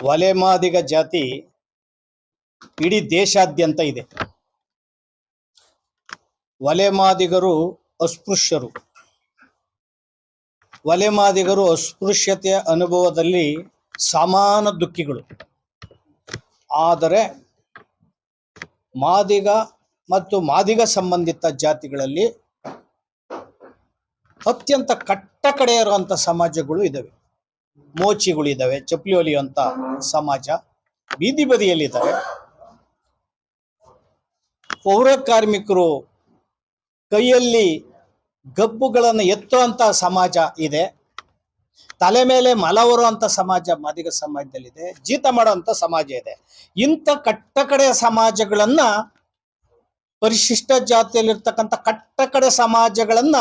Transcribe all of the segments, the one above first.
ವಲೆಮಾದಿಗ ಜಾತಿ ಇಡೀ ದೇಶಾದ್ಯಂತ ಇದೆ. ವಲೆಮಾದಿಗರು ಅಸ್ಪೃಶ್ಯರು. ವಲೆಮಾದಿಗರು ಅಸ್ಪೃಶ್ಯತೆಯ ಅನುಭವದಲ್ಲಿ ಸಮಾನ ದುಃಖಿಗಳು. ಆದರೆ ಮಾದಿಗ ಮತ್ತು ಮಾದಿಗ ಸಂಬಂಧಿತ ಜಾತಿಗಳಲ್ಲಿ ಅತ್ಯಂತ ಕಟ್ಟಕಡೆ ಇರುವಂಥ ಸಮಾಜಗಳು ಇದ್ದಾವೆ. ಮೋಚಿಗಳು ಇದ್ದಾವೆ, ಚಪ್ಪಲಿ ಹೊಲಿಯುವಂಥ ಸಮಾಜ ಬೀದಿ ಬದಿಯಲ್ಲಿದ್ದಾರೆ. ಪೌರ ಕಾರ್ಮಿಕರು ಕೈಯಲ್ಲಿ ಗಬ್ಬುಗಳನ್ನು ಎತ್ತುವಂಥ ಸಮಾಜ ಇದೆ. ತಲೆ ಮೇಲೆ ಮಲ ಹೊರುವಂಥ ಸಮಾಜ ಮಾದಿಗ ಸಮಾಜದಲ್ಲಿದೆ. ಜೀತ ಮಾಡುವಂಥ ಸಮಾಜ ಇದೆ. ಇಂಥ ಕಟ್ಟಕಡೆಯ ಸಮಾಜಗಳನ್ನ, ಪರಿಶಿಷ್ಟ ಜಾತಿಯಲ್ಲಿರ್ತಕ್ಕಂಥ ಕಟ್ಟಕಡೆ ಸಮಾಜಗಳನ್ನ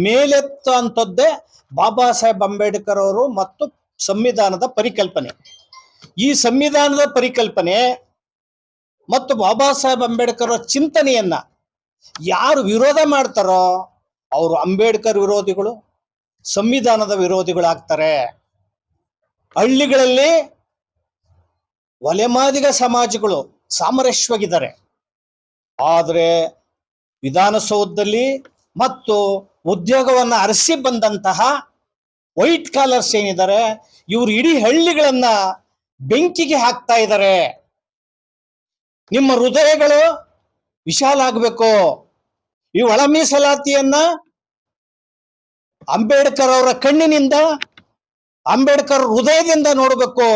ಮೇಲೆತ್ತುವಂಥದ್ದೇ ಬಾಬಾ ಸಾಹೇಬ್ ಅಂಬೇಡ್ಕರ್ ಅವರು ಮತ್ತು ಸಂವಿಧಾನದ ಪರಿಕಲ್ಪನೆ. ಈ ಸಂವಿಧಾನದ ಪರಿಕಲ್ಪನೆ ಮತ್ತು ಬಾಬಾ ಸಾಹೇಬ್ ಅಂಬೇಡ್ಕರ್ ಚಿಂತನೆಯನ್ನ ಯಾರು ವಿರೋಧ ಮಾಡ್ತಾರೋ ಅವರು ಅಂಬೇಡ್ಕರ್ ವಿರೋಧಿಗಳು, ಸಂವಿಧಾನದ ವಿರೋಧಿಗಳಾಗ್ತಾರೆ. ಹಳ್ಳಿಗಳಲ್ಲಿ ವಲೆಮಾದಿಗ ಸಮಾಜಗಳು ಸಾಮರಸ್ಯವಾಗಿದ್ದಾರೆ. ಆದರೆ ವಿಧಾನಸೌಧದಲ್ಲಿ ಮತ್ತು ಉದ್ಯೋಗವನ್ನು ಅರಸಿ ಬಂದಂತಹ ವೈಟ್ ಕಾಲರ್ಸ್ ಏನಿದ್ದಾರೆ, ಇವರು ಇಡೀ ಹಳ್ಳಿಗಳನ್ನ ಬೆಂಕಿಗೆ ಹಾಕ್ತಾ ಇದ್ದಾರೆ. ನಿಮ್ಮ ಹೃದಯಗಳು ವಿಶಾಲ ಆಗಬೇಕು. ಈ ಒಳ ಮೀಸಲಾತಿಯನ್ನ ಅಂಬೇಡ್ಕರ್ ಅವರ ಕಣ್ಣಿನಿಂದ, ಅಂಬೇಡ್ಕರ್ ಹೃದಯದಿಂದ ನೋಡಬೇಕು.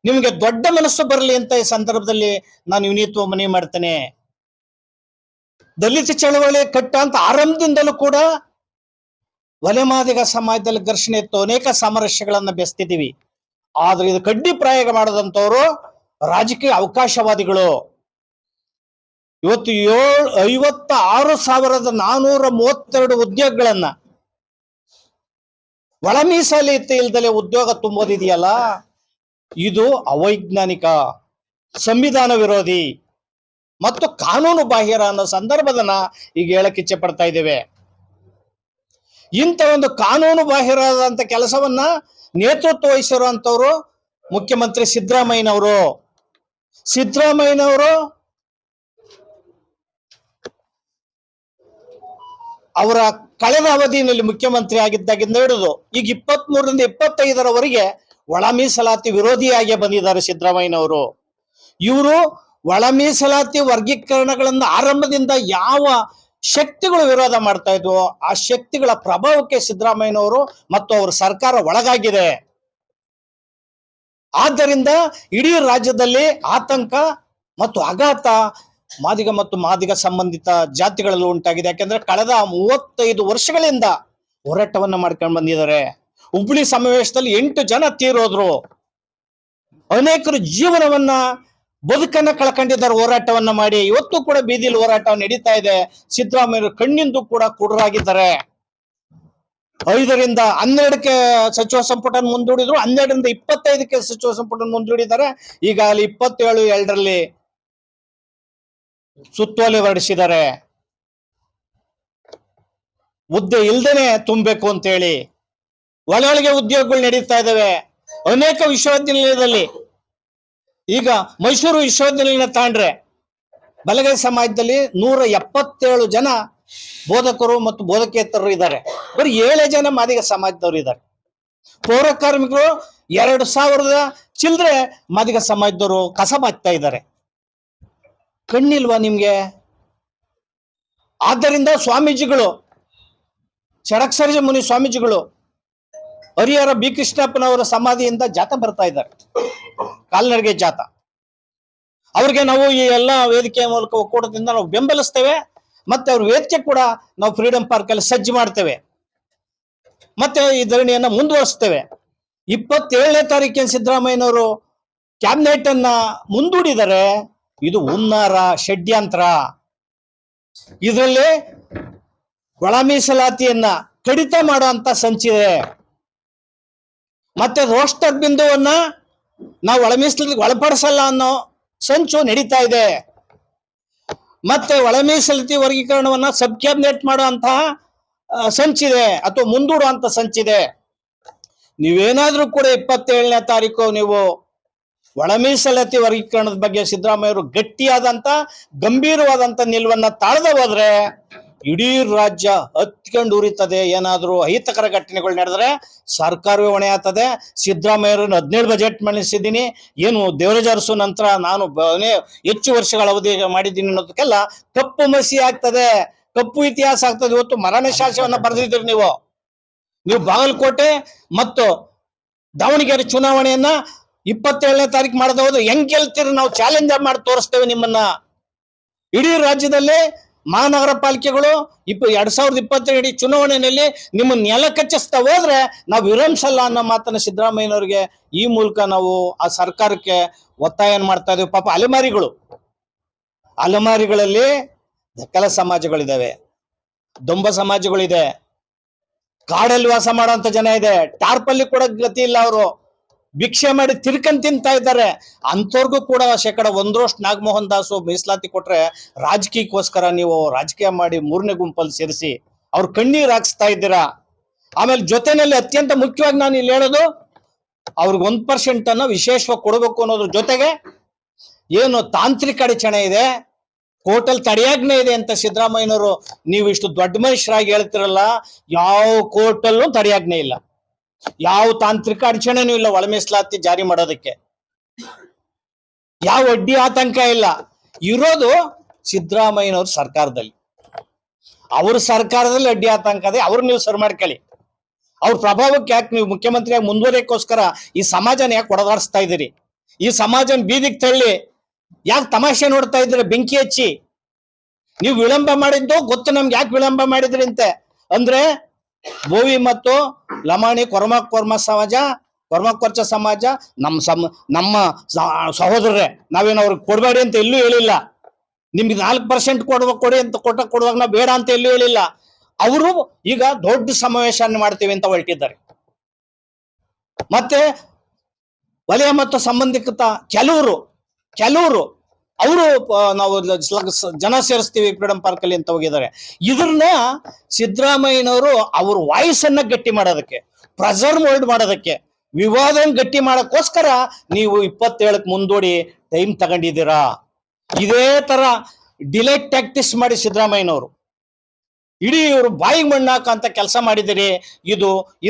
ನಿಮಗೆ ದೊಡ್ಡ ಮನಸ್ಸು ಬರಲಿ ಅಂತ ಈ ಸಂದರ್ಭದಲ್ಲಿ ನಾನು ವಿನೀತ ಮನವಿ ಮಾಡ್ತೇನೆ. ದಲಿತ ಚಳವಳಿ ಕಟ್ಟಂತ ಆರಂಭದಿಂದಲೂ ಕೂಡ ವಲೆಮಾದಿಗ ಸಮಾಜದಲ್ಲಿ ಘರ್ಷಣೆ ಇತ್ತು. ಅನೇಕ ಸಾಮರಸ್ಯಗಳನ್ನ ಬೆಸ್ತಿದ್ದೀವಿ. ಆದ್ರೆ ಇದು ಕಡ್ಡಿ ಪ್ರಾಯೋಗ ಮಾಡದಂತವರು ರಾಜಕೀಯ ಅವಕಾಶವಾದಿಗಳು. ಇವತ್ತು 56,432 ಉದ್ಯೋಗಗಳನ್ನ ಒಳ ಮೀಸಲಾತಿ ಇಲ್ದಲೆ ಉದ್ಯೋಗ ತುಂಬೋದಿದೆಯಲ್ಲ, ಇದು ಅವೈಜ್ಞಾನಿಕ, ಸಂವಿಧಾನ ವಿರೋಧಿ ಮತ್ತು ಕಾನೂನು ಬಾಹಿರ ಅನ್ನೋ ಸಂದರ್ಭದನ್ನ ಈಗ ಹೇಳಕ್ ಇಚ್ಛೆ ಪಡ್ತಾ ಇದ್ದೇವೆ. ಇಂಥ ಒಂದು ಕಾನೂನು ಬಾಹಿರದಂತ ಕೆಲಸವನ್ನ ನೇತೃತ್ವ ವಹಿಸಿರುವಂತವ್ರು ಮುಖ್ಯಮಂತ್ರಿ ಸಿದ್ದರಾಮಯ್ಯನವರು. ಅವರ ಕಳೆದ ಅವಧಿಯಲ್ಲಿ ಮುಖ್ಯಮಂತ್ರಿ ಆಗಿದ್ದಾಗಿಂದ ಹಿಡಿದು ಈಗ 23ರಿಂದ 25ರವರೆಗೆ ಒಳ ಮೀಸಲಾತಿ ವಿರೋಧಿಯಾಗಿ ಬಂದಿದ್ದಾರೆ ಸಿದ್ದರಾಮಯ್ಯನವರು. ಇವರು ಒಳ ಮೀಸಲಾತಿ ವರ್ಗೀಕರಣಗಳನ್ನು ಆರಂಭದಿಂದ ಯಾವ ಶಕ್ತಿಗಳು ವಿರೋಧ ಮಾಡ್ತಾ ಇದ್ವು, ಆ ಶಕ್ತಿಗಳ ಪ್ರಭಾವಕ್ಕೆ ಸಿದ್ದರಾಮಯ್ಯನವರು ಮತ್ತು ಅವರ ಸರ್ಕಾರ ಒಳಗಾಗಿದೆ. ಆದ್ದರಿಂದ ಇಡೀ ರಾಜ್ಯದಲ್ಲಿ ಆತಂಕ ಮತ್ತು ಆಘಾತ ಮಾದಿಗ ಮತ್ತು ಮಾದಿಗ ಸಂಬಂಧಿತ ಜಾತಿಗಳಲ್ಲಿ ಉಂಟಾಗಿದೆ. ಯಾಕೆಂದ್ರೆ ಕಳೆದ 35 ವರ್ಷಗಳಿಂದ ಹೋರಾಟವನ್ನ ಮಾಡ್ಕೊಂಡು ಬಂದಿದ್ದಾರೆ. ಹುಬ್ಬಳ್ಳಿ ಸಮಾವೇಶದಲ್ಲಿ 8 ಜನ ತೀರೋದ್ರು. ಅನೇಕರು ಜೀವನವನ್ನ, ಬದುಕನ್ನ ಕಳ್ಕೊಂಡಿದ್ದಾರೆ ಹೋರಾಟವನ್ನ ಮಾಡಿ. ಇವತ್ತು ಕೂಡ ಬೀದಿಲಿ ಹೋರಾಟ ನಡೀತಾ ಇದೆ. ಸಿದ್ದರಾಮಯ್ಯ ಕಣ್ಣಿಂದು ಕೂಡ ಕುರುಡರಾಗಿದ್ದಾರೆ. 5ರಿಂದ 12ಕ್ಕೆ ಸಚಿವ ಸಂಪುಟ ಮುಂದೂಡಿದ್ರು, 12ರಿಂದ 25ಕ್ಕೆ ಸಚಿವ ಸಂಪುಟ ಮುಂದೂಡಿದ್ದಾರೆ. ಈಗಾಗಲೇ 27/2ರಲ್ಲಿ ಸುತ್ತೋಲೆ ಹೊರಡಿಸಿದ್ದಾರೆ. ಹುದ್ದೆ ಇಲ್ದೇನೆ ತುಂಬಬೇಕು ಅಂತ ಹೇಳಿ ಒಳಗೆ ಉದ್ಯೋಗಗಳು ನಡೀತಾ ಇದಾವೆ ಅನೇಕ ವಿಶ್ವವಿದ್ಯಾನಿಲಯದಲ್ಲಿ. ಈಗ ಮೈಸೂರು ವಿಶ್ವವಿದ್ಯಾನಿಲಯ ತಾಂಡ್ರೆ ಬಲಗೈ ಸಮಾಜದಲ್ಲಿ 177 ಜನ ಬೋಧಕರು ಮತ್ತು ಬೋಧಕೇತರರು ಇದ್ದಾರೆ. ಬರೀ 7 ಜನ ಮಾದಿಗ ಸಮಾಜದವರು ಇದ್ದಾರೆ. ಪೌರ ಕಾರ್ಮಿಕರು 2,000 ಚಿಲ್ಲರೆ ಮಾದಿಗ ಸಮಾಜದವರು ಕಸ ಬಾಚ್ತಾ ಇದ್ದಾರೆ. ಕಣ್ಣಿಲ್ವಾ ನಿಮ್ಗೆ? ಆದ್ದರಿಂದ ಸ್ವಾಮೀಜಿಗಳು, ಷಡಕ್ಷರ ಮುನಿ ಸ್ವಾಮೀಜಿಗಳು ಹರಿಹರ ಬಿ ಕೃಷ್ಣಪ್ಪನವರ ಸಮಾಧಿಯಿಂದ ಜಾಥಾ ಬರ್ತಾ ಇದ್ದಾರೆ, ಕಾಲ್ನಡಿಗೆ ಜಾಥಾ. ಅವ್ರಿಗೆ ನಾವು ಈ ಎಲ್ಲ ವೇದಿಕೆಯ ಮೂಲಕ ಒಕ್ಕೂಟದಿಂದ ನಾವು ಬೆಂಬಲಿಸ್ತೇವೆ. ಮತ್ತೆ ಅವ್ರ ವೇದಿಕೆ ಕೂಡ ನಾವು ಫ್ರೀಡಂ ಪಾರ್ಕ್ ಅಲ್ಲಿ ಸಜ್ಜು ಮಾಡ್ತೇವೆ. ಮತ್ತೆ ಈ ಧರಣಿಯನ್ನ ಮುಂದುವರಿಸ್ತೇವೆ. 27ನೇ ತಾರೀಕಿನ ಸಿದ್ದರಾಮಯ್ಯನವರು ಕ್ಯಾಬಿನೆಟ್ ಅನ್ನ ಮುಂದೂಡಿದರೆ ಇದು ಹುನ್ನಾರ, ಷಡ್ಯಂತ್ರ. ಇದರಲ್ಲಿ ಒಳ ಮೀಸಲಾತಿಯನ್ನ ಕಡಿತ ಮಾಡುವಂತ ಸಂಚಿದೆ. ಮತ್ತೆ ರೋಸ್ಟರ್ ಬಿಂದುವನ್ನ ನಾವು ಒಳ ಮೀಸಲಾತಿಗೆ ಒಳಪಡಿಸಲ್ಲ ಅನ್ನೋ ಸಂಚು ನಡೀತಾ ಇದೆ. ಮತ್ತೆ ಒಳ ಮೀಸಲಾತಿ ವರ್ಗೀಕರಣವನ್ನ ಸಬ್ ಕ್ಯಾಬಿನೆಟ್ ಮಾಡುವಂತಹ ಸಂಚಿದೆ ಅಥವಾ ಮುಂದೂಡುವಂತ ಸಂಚಿದೆ. ನೀವೇನಾದ್ರೂ ಕೂಡ 27ನೇ ತಾರೀಕು ನೀವು ಒಳ ಮೀಸಲಾತಿ ವರ್ಗೀಕರಣದ ಬಗ್ಗೆ ಸಿದ್ದರಾಮಯ್ಯವರು ಗಟ್ಟಿಯಾದಂತ ಗಂಭೀರವಾದಂತ ನಿಲುವನ್ನ ತಾಳದೆ ಹೋದ್ರೆ ಇಡೀ ರಾಜ್ಯ ಹತ್ಕೊಂಡು ಉರಿತದೆ. ಏನಾದ್ರೂ ಅಹಿತಕರ ಘಟನೆಗಳು ನಡೆದ್ರೆ ಸರ್ಕಾರವೇ ಹೊಣೆ ಆಗ್ತದೆ. ಸಿದ್ದರಾಮಯ್ಯರನ್ನು 17 ಬಜೆಟ್ ಮಂಡಿಸಿದ್ದೀನಿ, ಏನು ದೇವರಾಜ ಅರಸು ನಂತರ ನಾನು ಹೆಚ್ಚು ವರ್ಷಗಳ ಅವಧಿ ಮಾಡಿದ್ದೀನಿ ಅನ್ನೋದಕ್ಕೆಲ್ಲ ಕಪ್ಪು ಮಸಿ ಆಗ್ತದೆ, ಕಪ್ಪು ಇತಿಹಾಸ ಆಗ್ತದೆ. ಇವತ್ತು ಮರಣ ಶಾಸನವನ್ನ ಬರೆದಿದ್ದೀರಿ ನೀವು ಬಾಗಲಕೋಟೆ ಮತ್ತು ದಾವಣಗೆರೆ ಚುನಾವಣೆಯನ್ನ 27ನೇ ತಾರೀಕು ಮಾಡದ ಹೋದ್ರೆ ಹೆಂಗ್ ಗೆಲ್ತೀರಿ? ನಾವು ಚಾಲೆಂಜ್ ಮಾಡಿ ತೋರಿಸ್ತೇವೆ ನಿಮ್ಮನ್ನ. ಇಡೀ ರಾಜ್ಯದಲ್ಲಿ ಮಹಾನಗರ ಪಾಲಿಕೆಗಳು 2022 ಚುನಾವಣೆಯಲ್ಲಿ ನಿಮ್ಮನ್ನ ನೆಲ ಕಚ್ಚಿಸ್ತಾ ಹೋದ್ರೆ ನಾವು ವಿರಮಿಸಲ್ಲ ಅನ್ನೋ ಮಾತನ್ನ ಸಿದ್ದರಾಮಯ್ಯನವರಿಗೆ ಈ ಮೂಲಕ ನಾವು ಆ ಸರ್ಕಾರಕ್ಕೆ ಒತ್ತಾಯ ಮಾಡ್ತಾ ಇದ್ದೀವಿ. ಪಾಪ ಅಲೆಮಾರಿಗಳಲ್ಲಿ ಧಕ್ಕಲ ಸಮಾಜಗಳಿದಾವೆ, ದೊಂಬ ಸಮಾಜಗಳಿದೆ, ಕಾಡಲ್ಲಿ ವಾಸ ಮಾಡುವಂತ ಜನ ಇದೆ, ಟಾರ್ಪಲ್ಲಿ ಕೂಡ ಗತಿ ಇಲ್ಲ, ಅವರು ಭಿಕ್ಷೆ ಮಾಡಿ ತಿರ್ಕಂಡ್ ತಿಂತಾ ಇದ್ದಾರೆ. ಅಂಥವ್ರಿಗೂ ಕೂಡ 1% ನಾಗಮೋಹನ್ ದಾಸು ಮೀಸಲಾತಿ ಕೊಟ್ರೆ ರಾಜಕೀಯಕ್ಕೋಸ್ಕರ ನೀವು ರಾಜಕೀಯ ಮಾಡಿ 3ನೇ ಗುಂಪಲ್ಲಿ ಸೇರಿಸಿ ಅವ್ರ ಕಣ್ಣೀರ್ ಹಾಕ್ಸ್ತಾ ಇದ್ದೀರಾ. ಆಮೇಲೆ ಜೊತೆನಲ್ಲಿ ಅತ್ಯಂತ ಮುಖ್ಯವಾಗಿ ನಾನು ಇಲ್ಲಿ ಹೇಳೋದು, ಅವ್ರಿಗೆ 1% ಅನ್ನ ವಿಶೇಷವಾಗಿ ಕೊಡಬೇಕು ಅನ್ನೋದ್ರ ಜೊತೆಗೆ ಏನು ತಾಂತ್ರಿಕ ಅಡಚಣೆ ಇದೆ, ಕೋರ್ಟಲ್ ತಡೆಯಾಜ್ಞೆ ಇದೆ ಅಂತ ಸಿದ್ದರಾಮಯ್ಯನವರು ನೀವು ಇಷ್ಟು ದೊಡ್ಡ ಮನುಷ್ಯರಾಗಿ ಹೇಳ್ತಿರಲ್ಲ, ಯಾವ ಕೋರ್ಟಲ್ಲೂ ತಡೆಯಾಜ್ಞೆ ಇಲ್ಲ, ಯಾವ ತಾಂತ್ರಿಕ ಅಡಚಣೆನೂ ಇಲ್ಲ ಒಳ ಮೀಸಲಾತಿ ಜಾರಿ ಮಾಡೋದಕ್ಕೆ, ಯಾವ ಅಡ್ಡಿ ಆತಂಕ ಇಲ್ಲ. ಇರೋದು ಸಿದ್ದರಾಮಯ್ಯನವ್ರ ಸರ್ಕಾರದಲ್ಲಿ. ಅವ್ರ ಸರ್ಕಾರದಲ್ಲಿ ಅಡ್ಡಿ ಆತಂಕ ಇದೆ, ಅವ್ರು ನೀವು ಸರಿ ಮಾಡ್ಕೊಳ್ಳಿ. ಅವ್ರ ಪ್ರಭಾವಕ್ಕೆ ಯಾಕೆ ನೀವು ಮುಖ್ಯಮಂತ್ರಿಯಾಗಿ ಮುಂದುವರಿಯೋಕ್ಕೋಸ್ಕರ ಈ ಸಮಾಜನ ಯಾಕೆ ಹೊಡೆದಾಡಿಸ್ತಾ ಇದ್ದೀರಿ? ಈ ಸಮಾಜನ ಬೀದಿಗೆ ತಳ್ಳಿ ಯಾಕೆ ತಮಾಷೆ ನೋಡ್ತಾ ಇದ್ದೀರಿ? ಬೆಂಕಿ ಹಚ್ಚಿ ನೀವು ವಿಳಂಬ ಮಾಡಿದ್ದು ಗೊತ್ತು ನಮ್ಗೆ, ಯಾಕೆ ವಿಳಂಬ ಮಾಡಿದ್ರಿ ಅಂತೆ ಅಂದ್ರೆ ಬೋವಿ ಮತ್ತು ಲಮಾಣಿ ಕೊರ್ಮಕ್ಕೊರ್ಚ ಸಮಾಜ ನಮ್ಮ ಸಹೋದರರೇ, ನಾವೇನು ಅವ್ರಿಗೆ ಕೊಡಬೇಡಿ ಅಂತ ಎಲ್ಲೂ ಹೇಳಿಲ್ಲ. ನಿಮ್ಗೆ 4% ಕೊಡಿ ಅಂತ ಕೊಡುವಾಗ ನಾವು ಬೇಡ ಅಂತ ಎಲ್ಲೂ ಹೇಳಿಲ್ಲ. ಅವರು ಈಗ ದೊಡ್ಡ ಸಮಾವೇಶ ಮಾಡ್ತೀವಿ ಅಂತ ಹೊರಟಿದ್ದಾರೆ. ಮತ್ತೆ ವಲಯ ಮತ್ತು ಸಂಬಂಧಿತ ಕೆಲವರು ಅವರು ನಾವು ಜನ ಸೇರಿಸ್ತೀವಿ ಫ್ರೀಡಂ ಪಾರ್ಕ್ ಅಲ್ಲಿ ಅಂತ ಹೋಗಿದ್ದಾರೆ. ಇದನ್ನ ಸಿದ್ದರಾಮಯ್ಯನವರು ಅವ್ರ ವಾಯ್ಸ್ ಅನ್ನ ಗಟ್ಟಿ ಮಾಡೋದಕ್ಕೆ, ಪ್ರೆಸರ್ ಹೋಲ್ಡ್ ಮಾಡೋದಕ್ಕೆ, ವಿವಾದ ಗಟ್ಟಿ ಮಾಡಕ್ಕೋಸ್ಕರ ನೀವು 27ಕ್ಕೆ ಮುಂದೂಡಿ ಟೈಮ್ ತಗೊಂಡಿದ್ದೀರಾ. ಇದೇ ತರ ಡಿಲೇ ಟ್ಯಾಕ್ಟಿಕ್ಸ್ ಮಾಡಿ ಸಿದ್ದರಾಮಯ್ಯನವರು ಇಡೀ ಇವರು ಬಾಯಿಗೆ ಮಣ್ಣಾಕಂತ ಕೆಲಸ ಮಾಡಿದಿರಿ.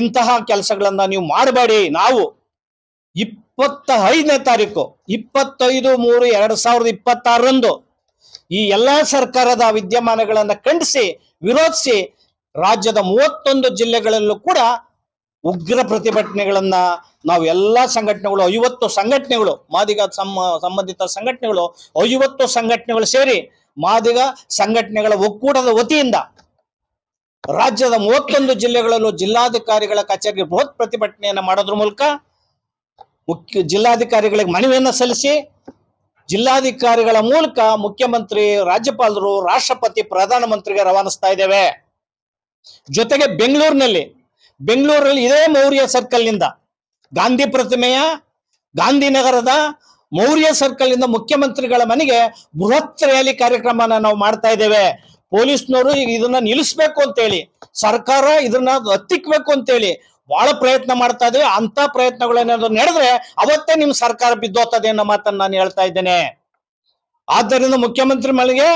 ಇಂತಹ ಕೆಲಸಗಳನ್ನ ನೀವು ಮಾಡಬೇಡಿ. ನಾವು 25ನೇ ತಾರೀಕು 25/3/2026 ಈ ಎಲ್ಲಾ ಸರ್ಕಾರದ ವಿದ್ಯಮಾನಗಳನ್ನ ಖಂಡಿಸಿ ವಿರೋಧಿಸಿ ರಾಜ್ಯದ 31 ಜಿಲ್ಲೆಗಳಲ್ಲೂ ಕೂಡ ಉಗ್ರ ಪ್ರತಿಭಟನೆಗಳನ್ನ ನಾವು ಎಲ್ಲಾ ಸಂಘಟನೆಗಳು 50 ಸಂಘಟನೆಗಳು, ಮಾದಿಗ ಸಂಬಂಧಿತ ಸಂಘಟನೆಗಳು 50 ಸಂಘಟನೆಗಳು ಸೇರಿ ಮಾದಿಗ ಸಂಘಟನೆಗಳ ಒಕ್ಕೂಟದ ವತಿಯಿಂದ ರಾಜ್ಯದ 31 ಜಿಲ್ಲೆಗಳಲ್ಲೂ ಜಿಲ್ಲಾಧಿಕಾರಿಗಳ ಕಚೇರಿಗೆ ಬೃಹತ್ ಪ್ರತಿಭಟನೆಯನ್ನ ಮಾಡೋದ್ರ ಮೂಲಕ ಜಿಲ್ಲಾಧಿಕಾರಿಗಳಿಗೆ ಮನವಿಯನ್ನ ಸಲ್ಲಿಸಿ ಜಿಲ್ಲಾಧಿಕಾರಿಗಳ ಮೂಲಕ ಮುಖ್ಯಮಂತ್ರಿ, ರಾಜ್ಯಪಾಲರು, ರಾಷ್ಟ್ರಪತಿ, ಪ್ರಧಾನಮಂತ್ರಿಗೆ ರವಾನಿಸ್ತಾ ಇದ್ದೇವೆ. ಜೊತೆಗೆ ಬೆಂಗಳೂರಿನಲ್ಲಿ ಇದೇ ಮೌರ್ಯ ಸರ್ಕಲ್ ನಿಂದ ಗಾಂಧಿ ಪ್ರತಿಮೆಯ ಗಾಂಧಿನಗರದ ಮೌರ್ಯ ಸರ್ಕಲ್ ನಿಂದ ಮುಖ್ಯಮಂತ್ರಿಗಳ ಮನೆಗೆ ಬೃಹತ್ ರ್ಯಾಲಿ ಕಾರ್ಯಕ್ರಮನ ನಾವು ಮಾಡ್ತಾ ಇದ್ದೇವೆ. ಪೊಲೀಸ್ನವರು ಇದನ್ನ ನಿಲ್ಲಿಸ್ಬೇಕು ಅಂತೇಳಿ, ಸರ್ಕಾರ ಇದನ್ನ ಹತ್ತಿಕ್ಬೇಕು ಅಂತೇಳಿ ಬಹಳ ಪ್ರಯತ್ನ ಮಾಡ್ತಾ ಇದ್ದೇವೆ. ಅಂತ ಪ್ರಯತ್ನಗಳೇನಾದ್ರು ನಡೆದ್ರೆ ಅವತ್ತೇ ನಿಮ್ ಸರ್ಕಾರ ಬಿದ್ದೋಗ್ತದೆ ಅನ್ನೋ ಮಾತನ್ನ ನಾನು ಹೇಳ್ತಾ ಇದ್ದೇನೆ. ಆದ್ದರಿಂದ ಮುಖ್ಯಮಂತ್ರಿ ಮನೆಗೆ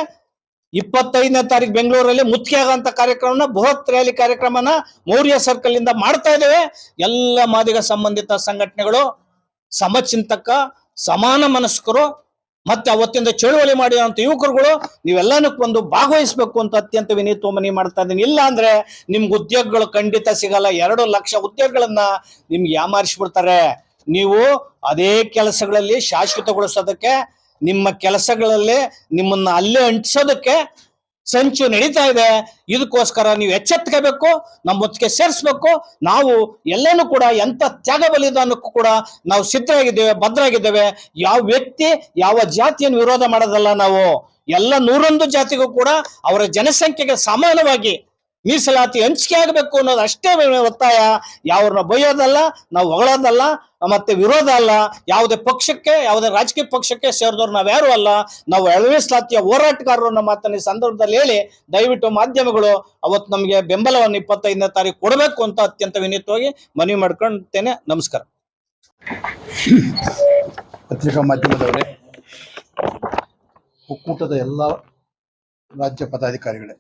25ನೇ ತಾರೀಕು ಬೆಂಗಳೂರಲ್ಲಿ ಮುಖ್ಯ ಆಗಂತ ಕಾರ್ಯಕ್ರಮನ, ಬೃಹತ್ ರ್ಯಾಲಿ ಕಾರ್ಯಕ್ರಮನ ಮೌರ್ಯ ಸರ್ಕಲ್ ಇಂದ ಮಾಡ್ತಾ ಇದ್ದೇವೆ. ಎಲ್ಲ ಮಾದಿಗ ಸಂಬಂಧಿತ ಸಂಘಟನೆಗಳು, ಸಮಚಿಂತಕ, ಸಮಾನ ಮನಸ್ಕರು ಮತ್ತೆ ಅವತ್ತಿಂದ ಚಳುವಳಿ ಮಾಡಿದಂತ ಯುವಕರುಗಳು ನೀವೆಲ್ಲಾನು ಬಂದು ಭಾಗವಹಿಸಬೇಕು ಅಂತ ಅತ್ಯಂತ ವಿನೀತ ಮನವಿ ಮಾಡ್ತಾ ಇದ್ದೀನಿ. ಇಲ್ಲ ಅಂದ್ರೆ ನಿಮ್ಗೆ ಉದ್ಯೋಗಗಳು ಖಂಡಿತ ಸಿಗಲ್ಲ. 2 ಲಕ್ಷ ಉದ್ಯೋಗಗಳನ್ನ ನಿಮ್ಗೆ ಯಾಮಾರಿಸ್ಬಿಡ್ತಾರೆ. ನೀವು ಅದೇ ಕೆಲಸಗಳಲ್ಲಿ ಶಾಶ್ವತಗೊಳಿಸೋದಕ್ಕೆ, ನಿಮ್ಮ ಕೆಲಸಗಳಲ್ಲಿ ನಿಮ್ಮನ್ನ ಅಲ್ಲೇ ಅಂಟಿಸೋದಕ್ಕೆ ಸಂಚು ನಡೀತಾ ಇದೆ. ಇದಕ್ಕೋಸ್ಕರ ನೀವು ಎಚ್ಚೆತ್ಕೋಬೇಕು, ನಮ್ಮ ಹೊತ್ತಿಗೆ ಸೇರಿಸ್ಬೇಕು. ನಾವು ಎಲ್ಲನೂ ಕೂಡ ಎಂತ ತ್ಯಾಗ ಬಲಿದಾನಕ್ಕೂ ಕೂಡ ನಾವು ಸಿದ್ಧರಾಗಿದ್ದೇವೆ, ಭದ್ರಾಗಿದ್ದೇವೆ. ಯಾವ ವ್ಯಕ್ತಿ ಯಾವ ಜಾತಿಯನ್ನು ವಿರೋಧ ಮಾಡೋದಲ್ಲ. ನಾವು ಎಲ್ಲ 101 ಜಾತಿಗೂ ಕೂಡ ಅವರ ಜನಸಂಖ್ಯೆಗೆ ಸಮಾನವಾಗಿ ಮೀಸಲಾತಿ ಹಂಚಿಕೆ ಆಗಬೇಕು ಅನ್ನೋದು ಅಷ್ಟೇ ಒತ್ತಾಯ. ಯಾವ್ರನ್ನ ಬೈಯೋದಲ್ಲ, ನಾವು ಹೊಗಳೋದಲ್ಲ, ಮತ್ತೆ ವಿರೋಧ ಅಲ್ಲ. ಯಾವುದೇ ಪಕ್ಷಕ್ಕೆ, ಯಾವುದೇ ರಾಜಕೀಯ ಪಕ್ಷಕ್ಕೆ ಸೇರಿದವ್ರು ನಾವ್ಯಾರು ಅಲ್ಲ. ನಾವು ಮೀಸಲಾತಿಯ ಹೋರಾಟಗಾರರು ನಮ್ಮ ಮಾತನ್ನ ಈ ಸಂದರ್ಭದಲ್ಲಿ ಹೇಳಿ, ದಯವಿಟ್ಟು ಮಾಧ್ಯಮಗಳು ಅವತ್ತು ನಮಗೆ ಬೆಂಬಲವನ್ನು 25ನೇ ತಾರೀಕು ಕೊಡಬೇಕು ಅಂತ ಅತ್ಯಂತ ವಿನೀತವಾಗಿ ಮನವಿ ಮಾಡ್ಕೊಳ್ತೇನೆ. ನಮಸ್ಕಾರ. ಪತ್ರಿಕಾ ಮಾಧ್ಯಮದವರೇ, ಒಕ್ಕೂಟದ ಎಲ್ಲ ರಾಜ್ಯ ಪದಾಧಿಕಾರಿಗಳೇ,